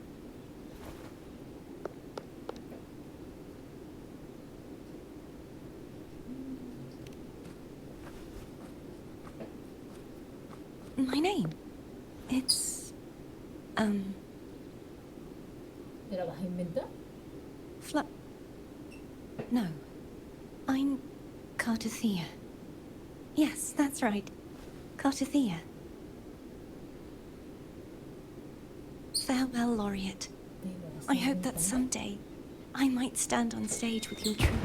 My name? It's... ¿Te la vas a inventar? No. I'm Cartothea. Yes, that's right. Cartothea. Farewell, Laureate. I hope that someday I might stand on stage with your troupe.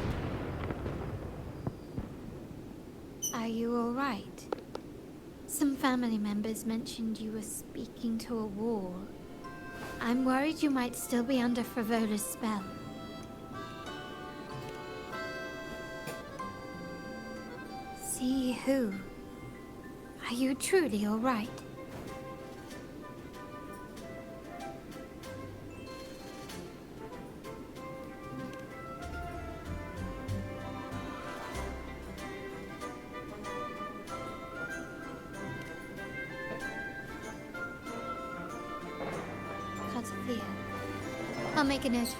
Are you all right? Some family members mentioned you were speaking to a wall. I'm worried you might still be under Frivola's spell. See who? Are you truly all right? Cartothea. I'll make a note of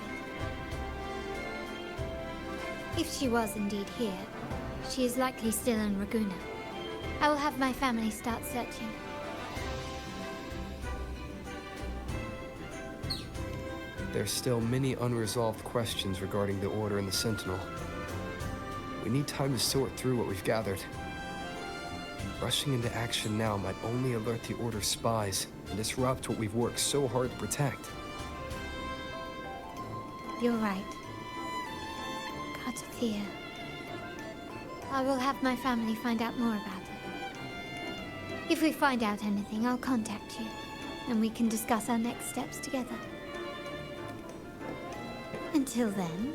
it. If she was indeed here, she is likely still in Raguna. I will have my family start searching. There's still many unresolved questions regarding the Order and the Sentinel. We need time to sort through what we've gathered. Rushing into action now might only alert the Order's spies and disrupt what we've worked so hard to protect. You're right. Cartothea. I will have my family find out more about it. If we find out anything, I'll contact you, and we can discuss our next steps together. Until then,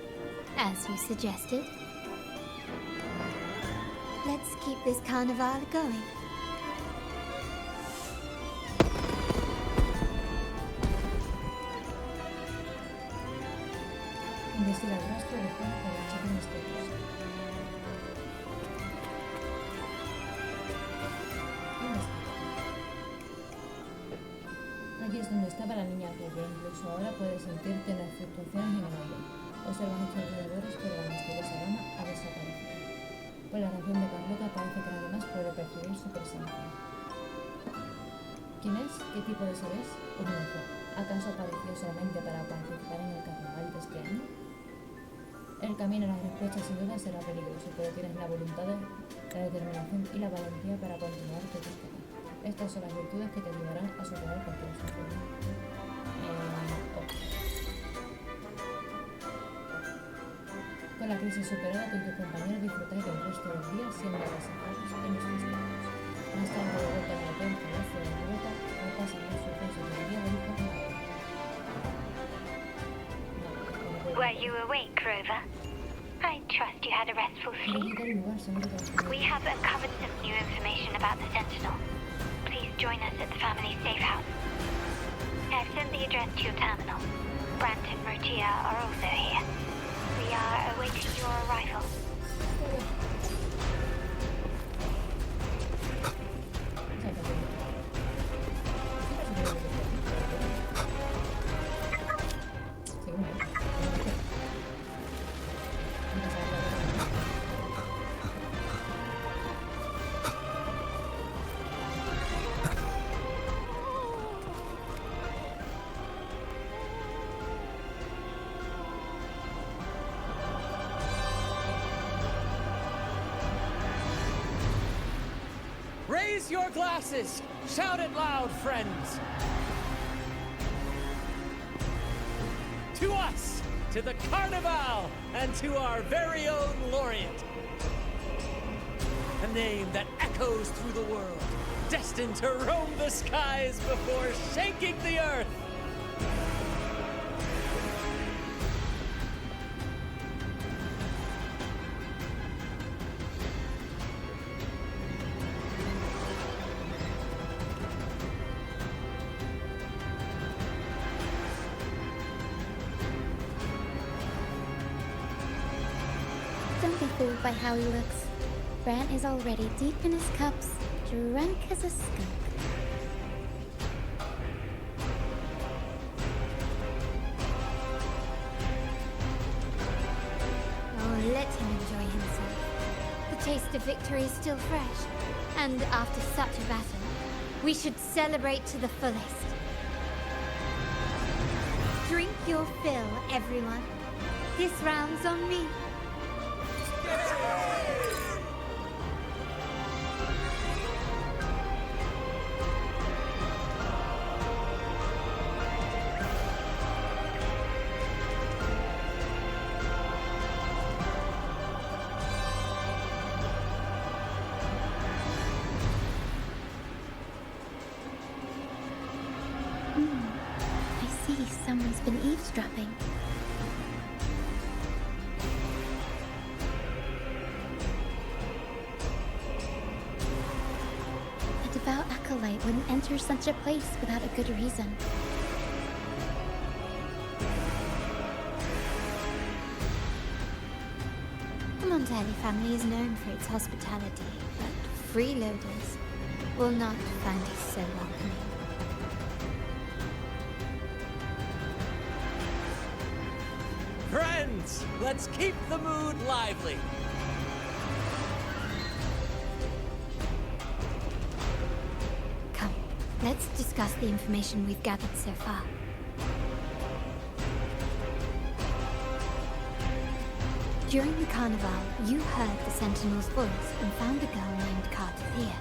as you suggested, let's keep this carnival going. Investiga el rastro de Juan por la chica misteriosa. ¿Dónde está? Allí es donde estaba la niña rubia. Incluso ahora puedes sentirte en las fluctuaciones en el aire. Observas a tus alrededores, pero la misteriosa dama ha desaparecido. Por la reacción de Carlota parece que nadie más puede percibir su presencia. ¿Quién es? ¿Qué tipo de ser es? Ignacio. ¿Acaso apareció solamente para participar en el carnaval de este año? El camino a las respuestas sin duda será peligroso, pero tienes la voluntad, la determinación y la valentía para continuar tu búsqueda. Estas son las virtudes que te ayudarán a superar cualquier obstáculo. Con la crisis superada, tú y tus compañeros disfrutáis del resto del día siendo agasajados en los festivales. Más tarde, de vuelta al hotel Palacio de la Ruta, repasan los sucesos del día del carnaval. Were you awake, Rover? I trust you had a restful sleep. We have uncovered some new information about the Sentinel. Please join us at the family safe house. I've sent the address to your terminal. Brant and Rotia are also here. We are awaiting your arrival. Raise your glasses! Shout it loud, friends! To us! To the Carnival! And to our very own laureate! A name that echoes through the world, destined to roam the skies before shaking the earth! Don't be fooled by how he looks. Brant is already deep in his cups, drunk as a skunk. Oh, let him enjoy himself. The taste of victory is still fresh, and after such a battle, we should celebrate to the fullest. Drink your fill, everyone. This round's on me. I see someone's been eavesdropping. A devout acolyte wouldn't enter such a place without a good reason. The Montelli family is known for its hospitality, but freeloaders will not find it so welcoming. Friends, let's keep the mood lively. Come, let's discuss the information we've gathered so far. During the carnival, you heard the Sentinel's voice and found a girl named Cartathea.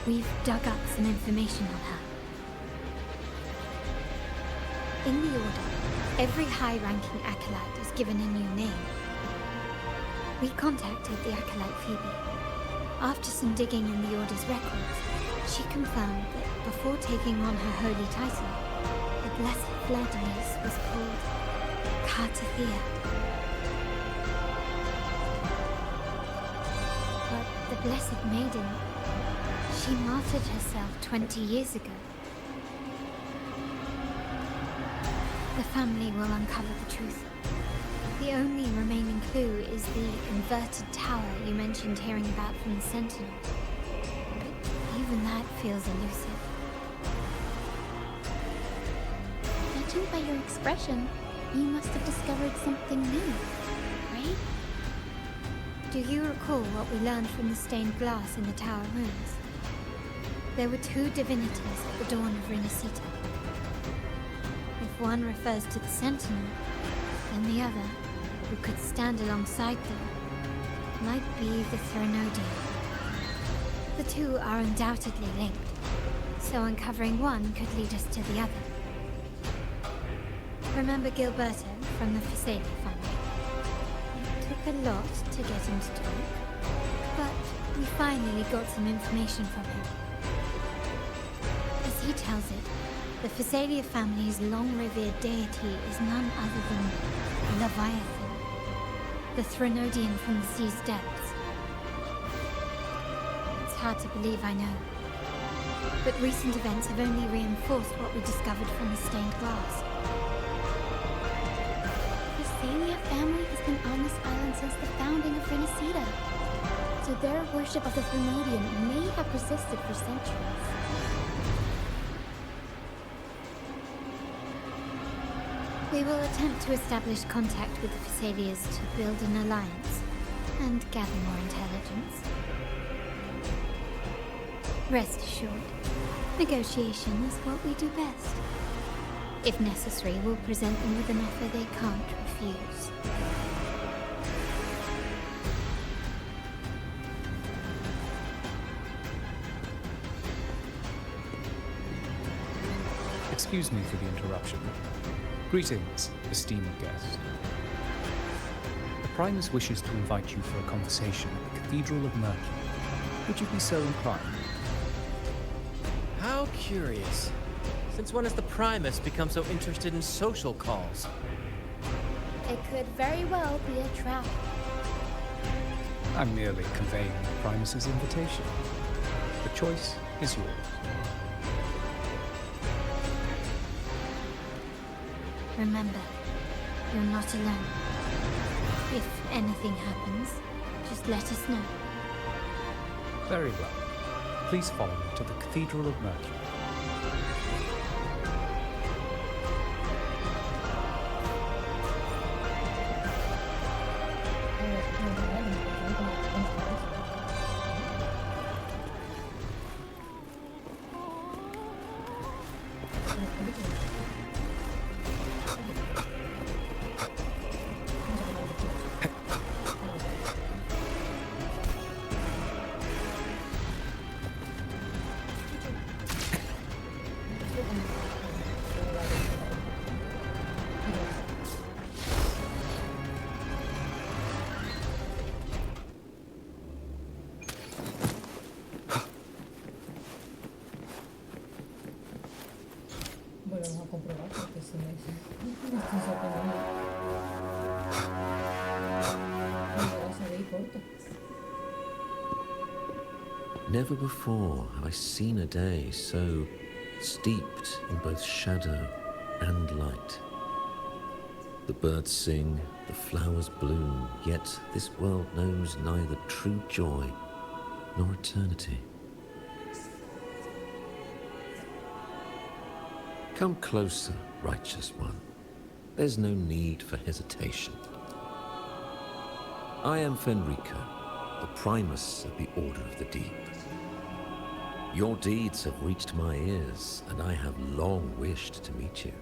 We've dug up some information on her. In the Order, every high-ranking acolyte is given a new name. We contacted the acolyte Phoebe. After some digging in the Order's records, she confirmed that before taking on her holy title, the Blessed Fleur-de-Lis was called Cartathea. But the Blessed Maiden, she martyred herself 20 years ago. The family will uncover the truth. The only remaining clue is the inverted tower you mentioned hearing about from the Sentinel. But even that feels elusive. Judging by your expression, you must have discovered something new, right? Do you recall what we learned from the stained glass in the tower rooms? There were two divinities at the dawn of Rinacita. If one refers to the Sentinel, then the other, who could stand alongside them, might be the Threnodian. The two are undoubtedly linked, so uncovering one could lead us to the other. Remember Gilberto from the Fuseli family? It took a lot to get him to talk, but we finally got some information from him. As he tells it, the Fuseli family's long-revered deity is none other than Leviathan, the Threnodian from the sea's depths. It's hard to believe, I know. But recent events have only reinforced what we discovered from the stained glass. The Fuseli family has been on this island since the founding of Rinacita, so their worship of the Threnodian may have persisted for centuries. We will attempt to establish contact with the Fuselias to build an alliance and gather more intelligence. Rest assured, negotiation is what we do best. If necessary, we'll present them with an offer they can't refuse. Excuse me for the interruption. Greetings, esteemed guest. The Primus wishes to invite you for a conversation at the Cathedral of Mercury. Would you be so inclined? How curious. Since when has the Primus become so interested in social calls? It could very well be a trap. I'm merely conveying the Primus's invitation. The choice is yours. Remember, you're not alone. If anything happens, just let us know. Very well. Please follow me to the Cathedral of Mercury. Volvemos a comprobar porque si me estoy sorprendiendo. Me se ve corto. Never before have I seen a day so steeped in both shadow and light. The birds sing, the flowers bloom, yet this world knows neither true joy nor eternity. Come closer, righteous one. There's no need for hesitation. I am Fenrico, the Primus of the Order of the Deep. Your deeds have reached my ears, and I have long wished to meet you.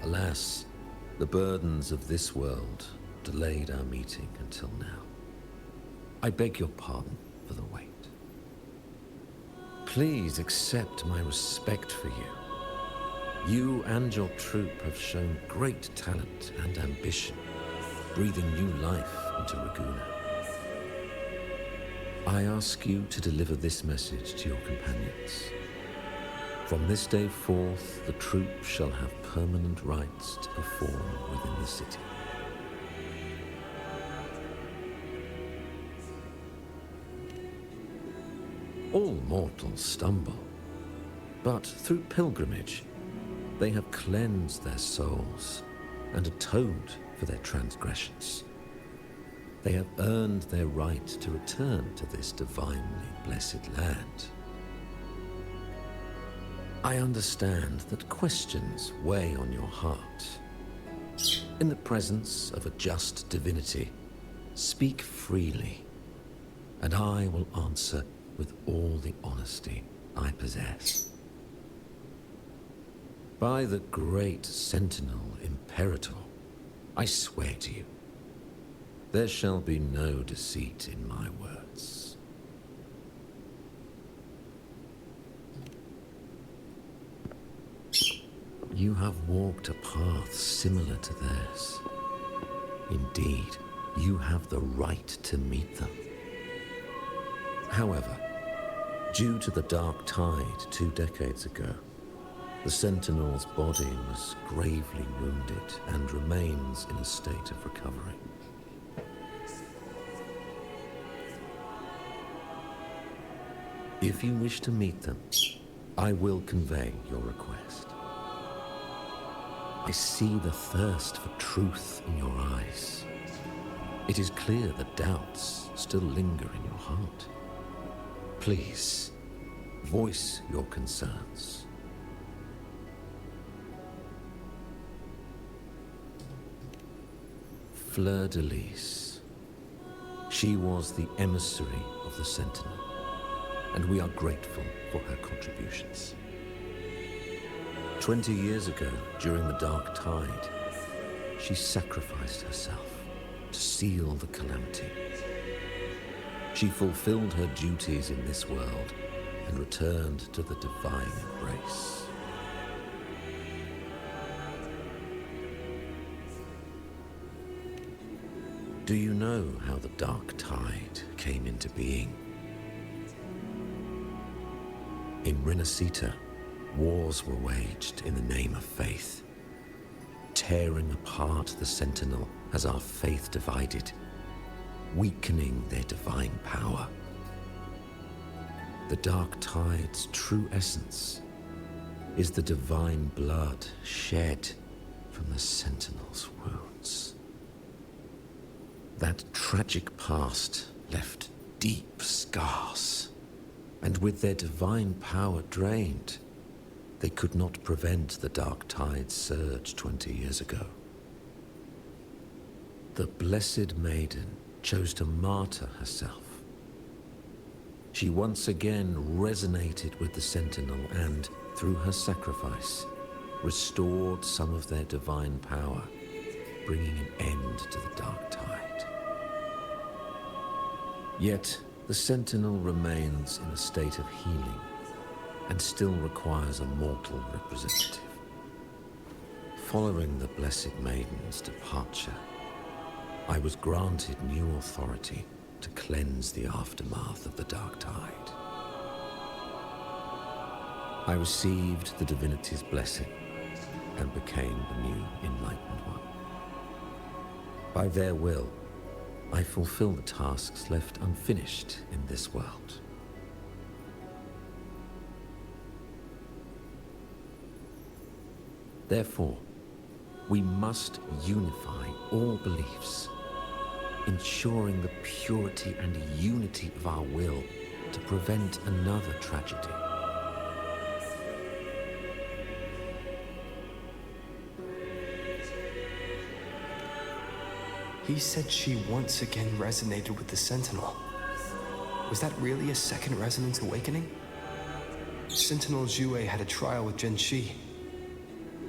Alas, the burdens of this world delayed our meeting until now. I beg your pardon for the wait. Please accept my respect for you. You and your troupe have shown great talent and ambition, breathing new life into Ragusa. I ask you to deliver this message to your companions. From this day forth, the troupe shall have permanent rights to perform within the city. All mortals stumble, but through pilgrimage, they have cleansed their souls and atoned for their transgressions. They have earned their right to return to this divinely blessed land. I understand that questions weigh on your heart. In the presence of a just divinity, speak freely, and I will answer with all the honesty I possess. By the great Sentinel Imperator, I swear to you, there shall be no deceit in my words. You have walked a path similar to theirs. Indeed, you have the right to meet them. However, due to the Dark Tide 2 decades ago, the Sentinel's body was gravely wounded and remains in a state of recovery. If you wish to meet them, I will convey your request. I see the thirst for truth in your eyes. It is clear that doubts still linger in your heart. Please, voice your concerns. Fleur-de-Lis. She was the emissary of the Sentinel, and we are grateful for her contributions. 20 years ago, during the Dark Tide, she sacrificed herself to seal the calamity. She fulfilled her duties in this world and returned to the divine embrace. Do you know how the Dark Tide came into being? In Rinacita, wars were waged in the name of faith, tearing apart the Sentinel as our faith divided, weakening their divine power. The Dark Tide's true essence is the divine blood shed from the Sentinel's wounds. That tragic past left deep scars, and with their divine power drained, they could not prevent the Dark Tide's surge 20 years ago. The Blessed Maiden chose to martyr herself. She once again resonated with the Sentinel and, through her sacrifice, restored some of their divine power, bringing an end to the Dark Tide. Yet, the Sentinel remains in a state of healing and still requires a mortal representative. Following the Blessed Maiden's departure, I was granted new authority to cleanse the aftermath of the Dark Tide. I received the divinity's blessing and became the new Enlightened One. By their will, I fulfill the tasks left unfinished in this world. Therefore, we must unify all beliefs, ensuring the purity and unity of our will to prevent another tragedy. He said she once again resonated with the Sentinel. Was that really a second resonance awakening? Sentinel Jue had a trial with Genshi,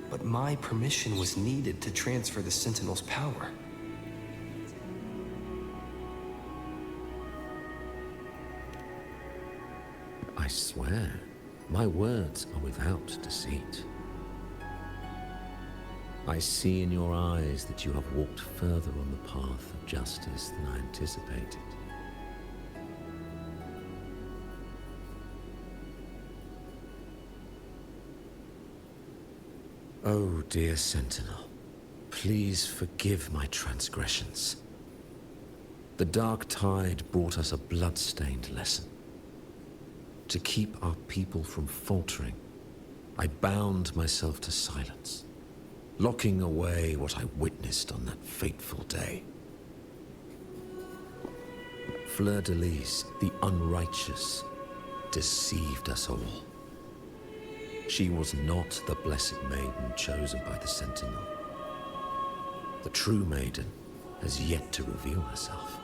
but my permission was needed to transfer the Sentinel's power. I swear, my words are without deceit. I see in your eyes that you have walked further on the path of justice than I anticipated. Oh, dear Sentinel, please forgive my transgressions. The dark tide brought us a blood-stained lesson. To keep our people from faltering, I bound myself to silence, locking away what I witnessed on that fateful day. Fleur-de-Lis, the unrighteous, deceived us all. She was not the blessed maiden chosen by the Sentinel. The true maiden has yet to reveal herself.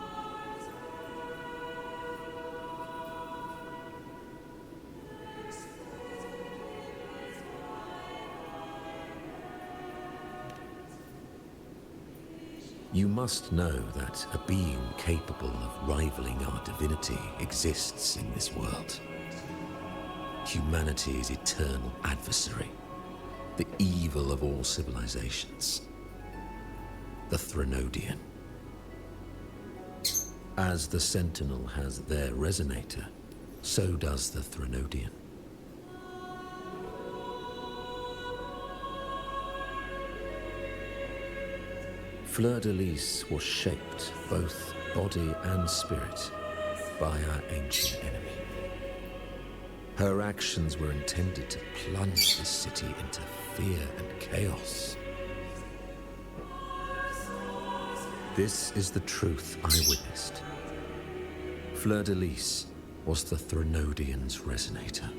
You must know that a being capable of rivaling our divinity exists in this world. Humanity's eternal adversary, the evil of all civilizations, the Threnodian. As the Sentinel has their resonator, so does the Threnodian. Fleur-de-Lis was shaped, both body and spirit, by our ancient enemy. Her actions were intended to plunge the city into fear and chaos. This is the truth I witnessed. Fleur-de-Lis was the Threnodian's resonator.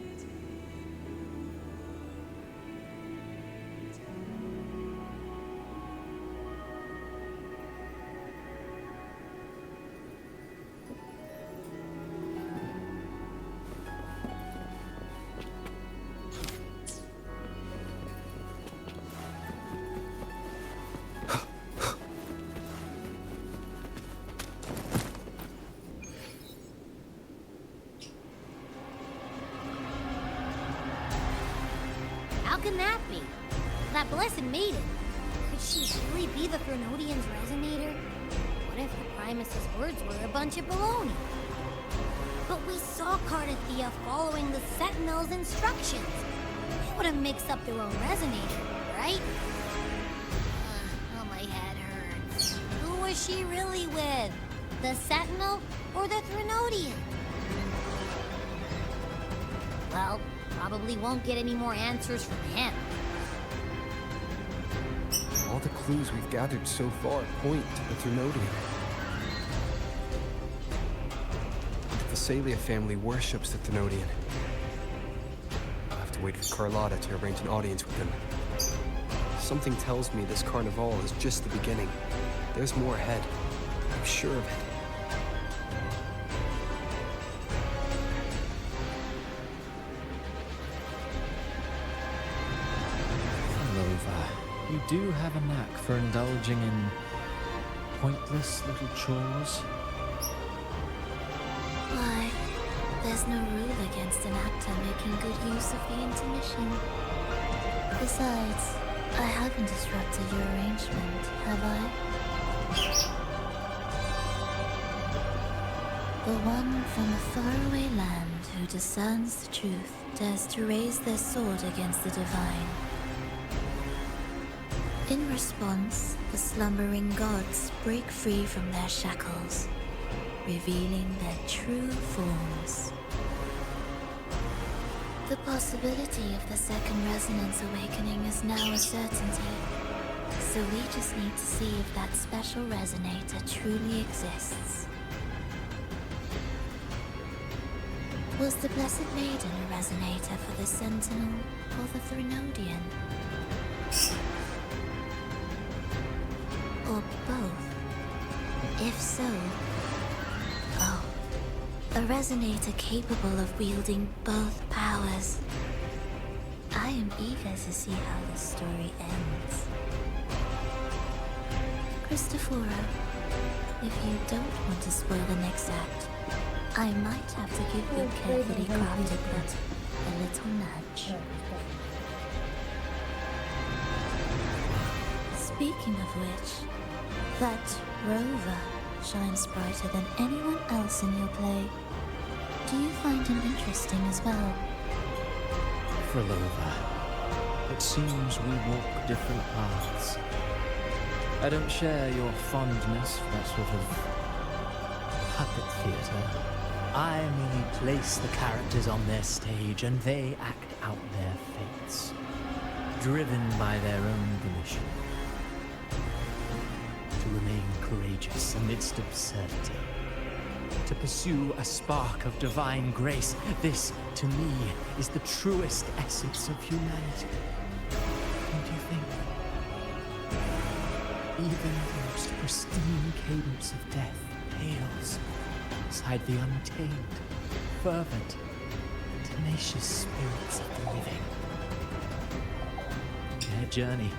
How can that be? That blessed maiden. Could she really be the Threnodian's resonator? What if the Primus's words were a bunch of baloney? But we saw Cardathia following the Sentinel's instructions. They would have mixed up their own resonator, right? Oh, my head hurts. Who was she really with? The Sentinel or the Threnodian? Well, probably won't get any more answers from him. All the clues we've gathered so far point to the Threnodian. The Thessalia family worships the Threnodian. I'll have to wait for Carlotta to arrange an audience with them. Something tells me this carnival is just the beginning. There's more ahead. I'm sure of it. You do have a knack for indulging in pointless little chores. Why, there's no rule against an actor making good use of the intermission. Besides, I haven't disrupted your arrangement, have I? The one from a faraway land who discerns the truth dares to raise their sword against the divine. In response, the slumbering gods break free from their shackles, revealing their true forms. The possibility of the second resonance awakening is now a certainty, so we just need to see if that special resonator truly exists. Was the Blessed Maiden a resonator for the Sentinel or the Threnodian? Or both? If so, oh, a resonator capable of wielding both powers. I am eager to see how this story ends. Christophora, if you don't want to spoil the next act, I might have to give your carefully crafted but a little nudge. Speaking of which, that rover shines brighter than anyone else in your play. Do you find him interesting as well? Frolova, it seems we walk different paths. I don't share your fondness for that sort of puppet theatre. I merely place the characters on their stage and they act out their fates, driven by their own volition. To remain courageous amidst absurdity. To pursue a spark of divine grace. This, to me, is the truest essence of humanity. Don't you think? Even the most pristine cadence of death pales beside the untamed, fervent, tenacious spirits of the living. Their journey,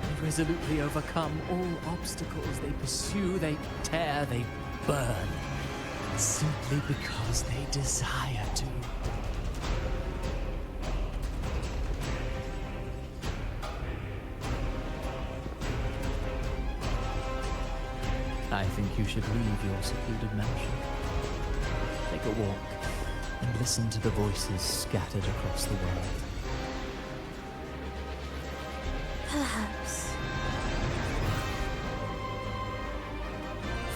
they resolutely overcome all obstacles. They pursue, they tear, they burn, simply because they desire to. I think you should leave your secluded mansion. Take a walk and listen to the voices scattered across the world. Perhaps.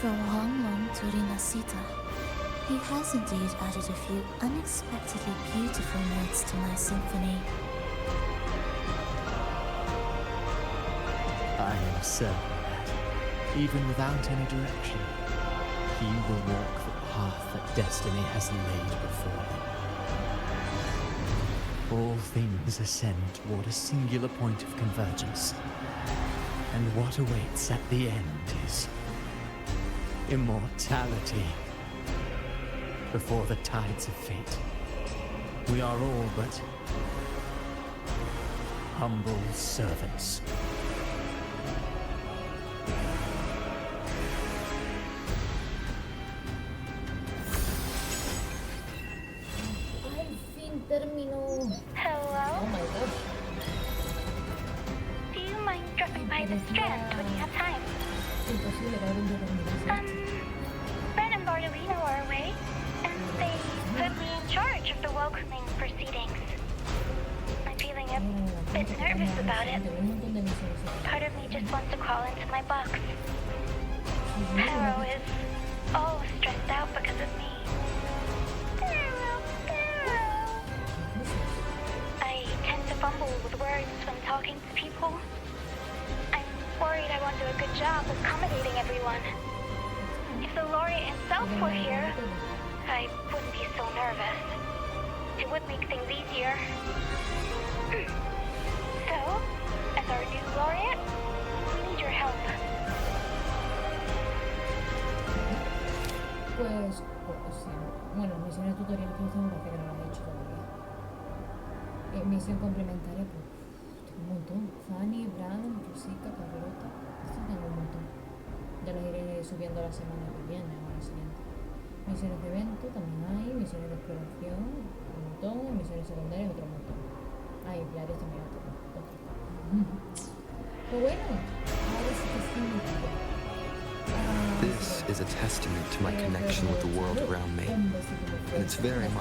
From Honglong to Rinacita, he has indeed added a few unexpectedly beautiful notes to my symphony. I am certain that, even without any direction, he will walk the path that destiny has laid before him. All things ascend toward a singular point of convergence, and what awaits at the end is immortality. Before the tides of fate, we are all but humble servants. Hello? Oh my gosh. Do you mind dropping by the Strand when you have time? Fred and Bartolino are away, and they put me in charge of the welcoming proceedings. I'm feeling a bit nervous about it. Part of me just wants to crawl into my box. Harrow is all stressed out because of me. I tend to fumble with words when talking to people. I'm worried I won't do a good job accommodating everyone. If the laureate himself were here, I wouldn't be so nervous. It would make things easier. So, as our new laureate, we need your help. Pues sí. Bueno, misiones tutoriales que tengo parece que no las he hecho todavía. Misión complementaria, pues tengo un montón. Fanny, Bran, Rosita, Carlota. Esto tengo un montón. Ya las iré subiendo la semana que viene o la siguiente. Misiones de evento también hay, misiones de exploración, un montón, misiones secundarias, otro montón. Hay diarios también otro. Pero bueno, ahora sí que sí. This is a testament to my connection with the world around me, and it's very much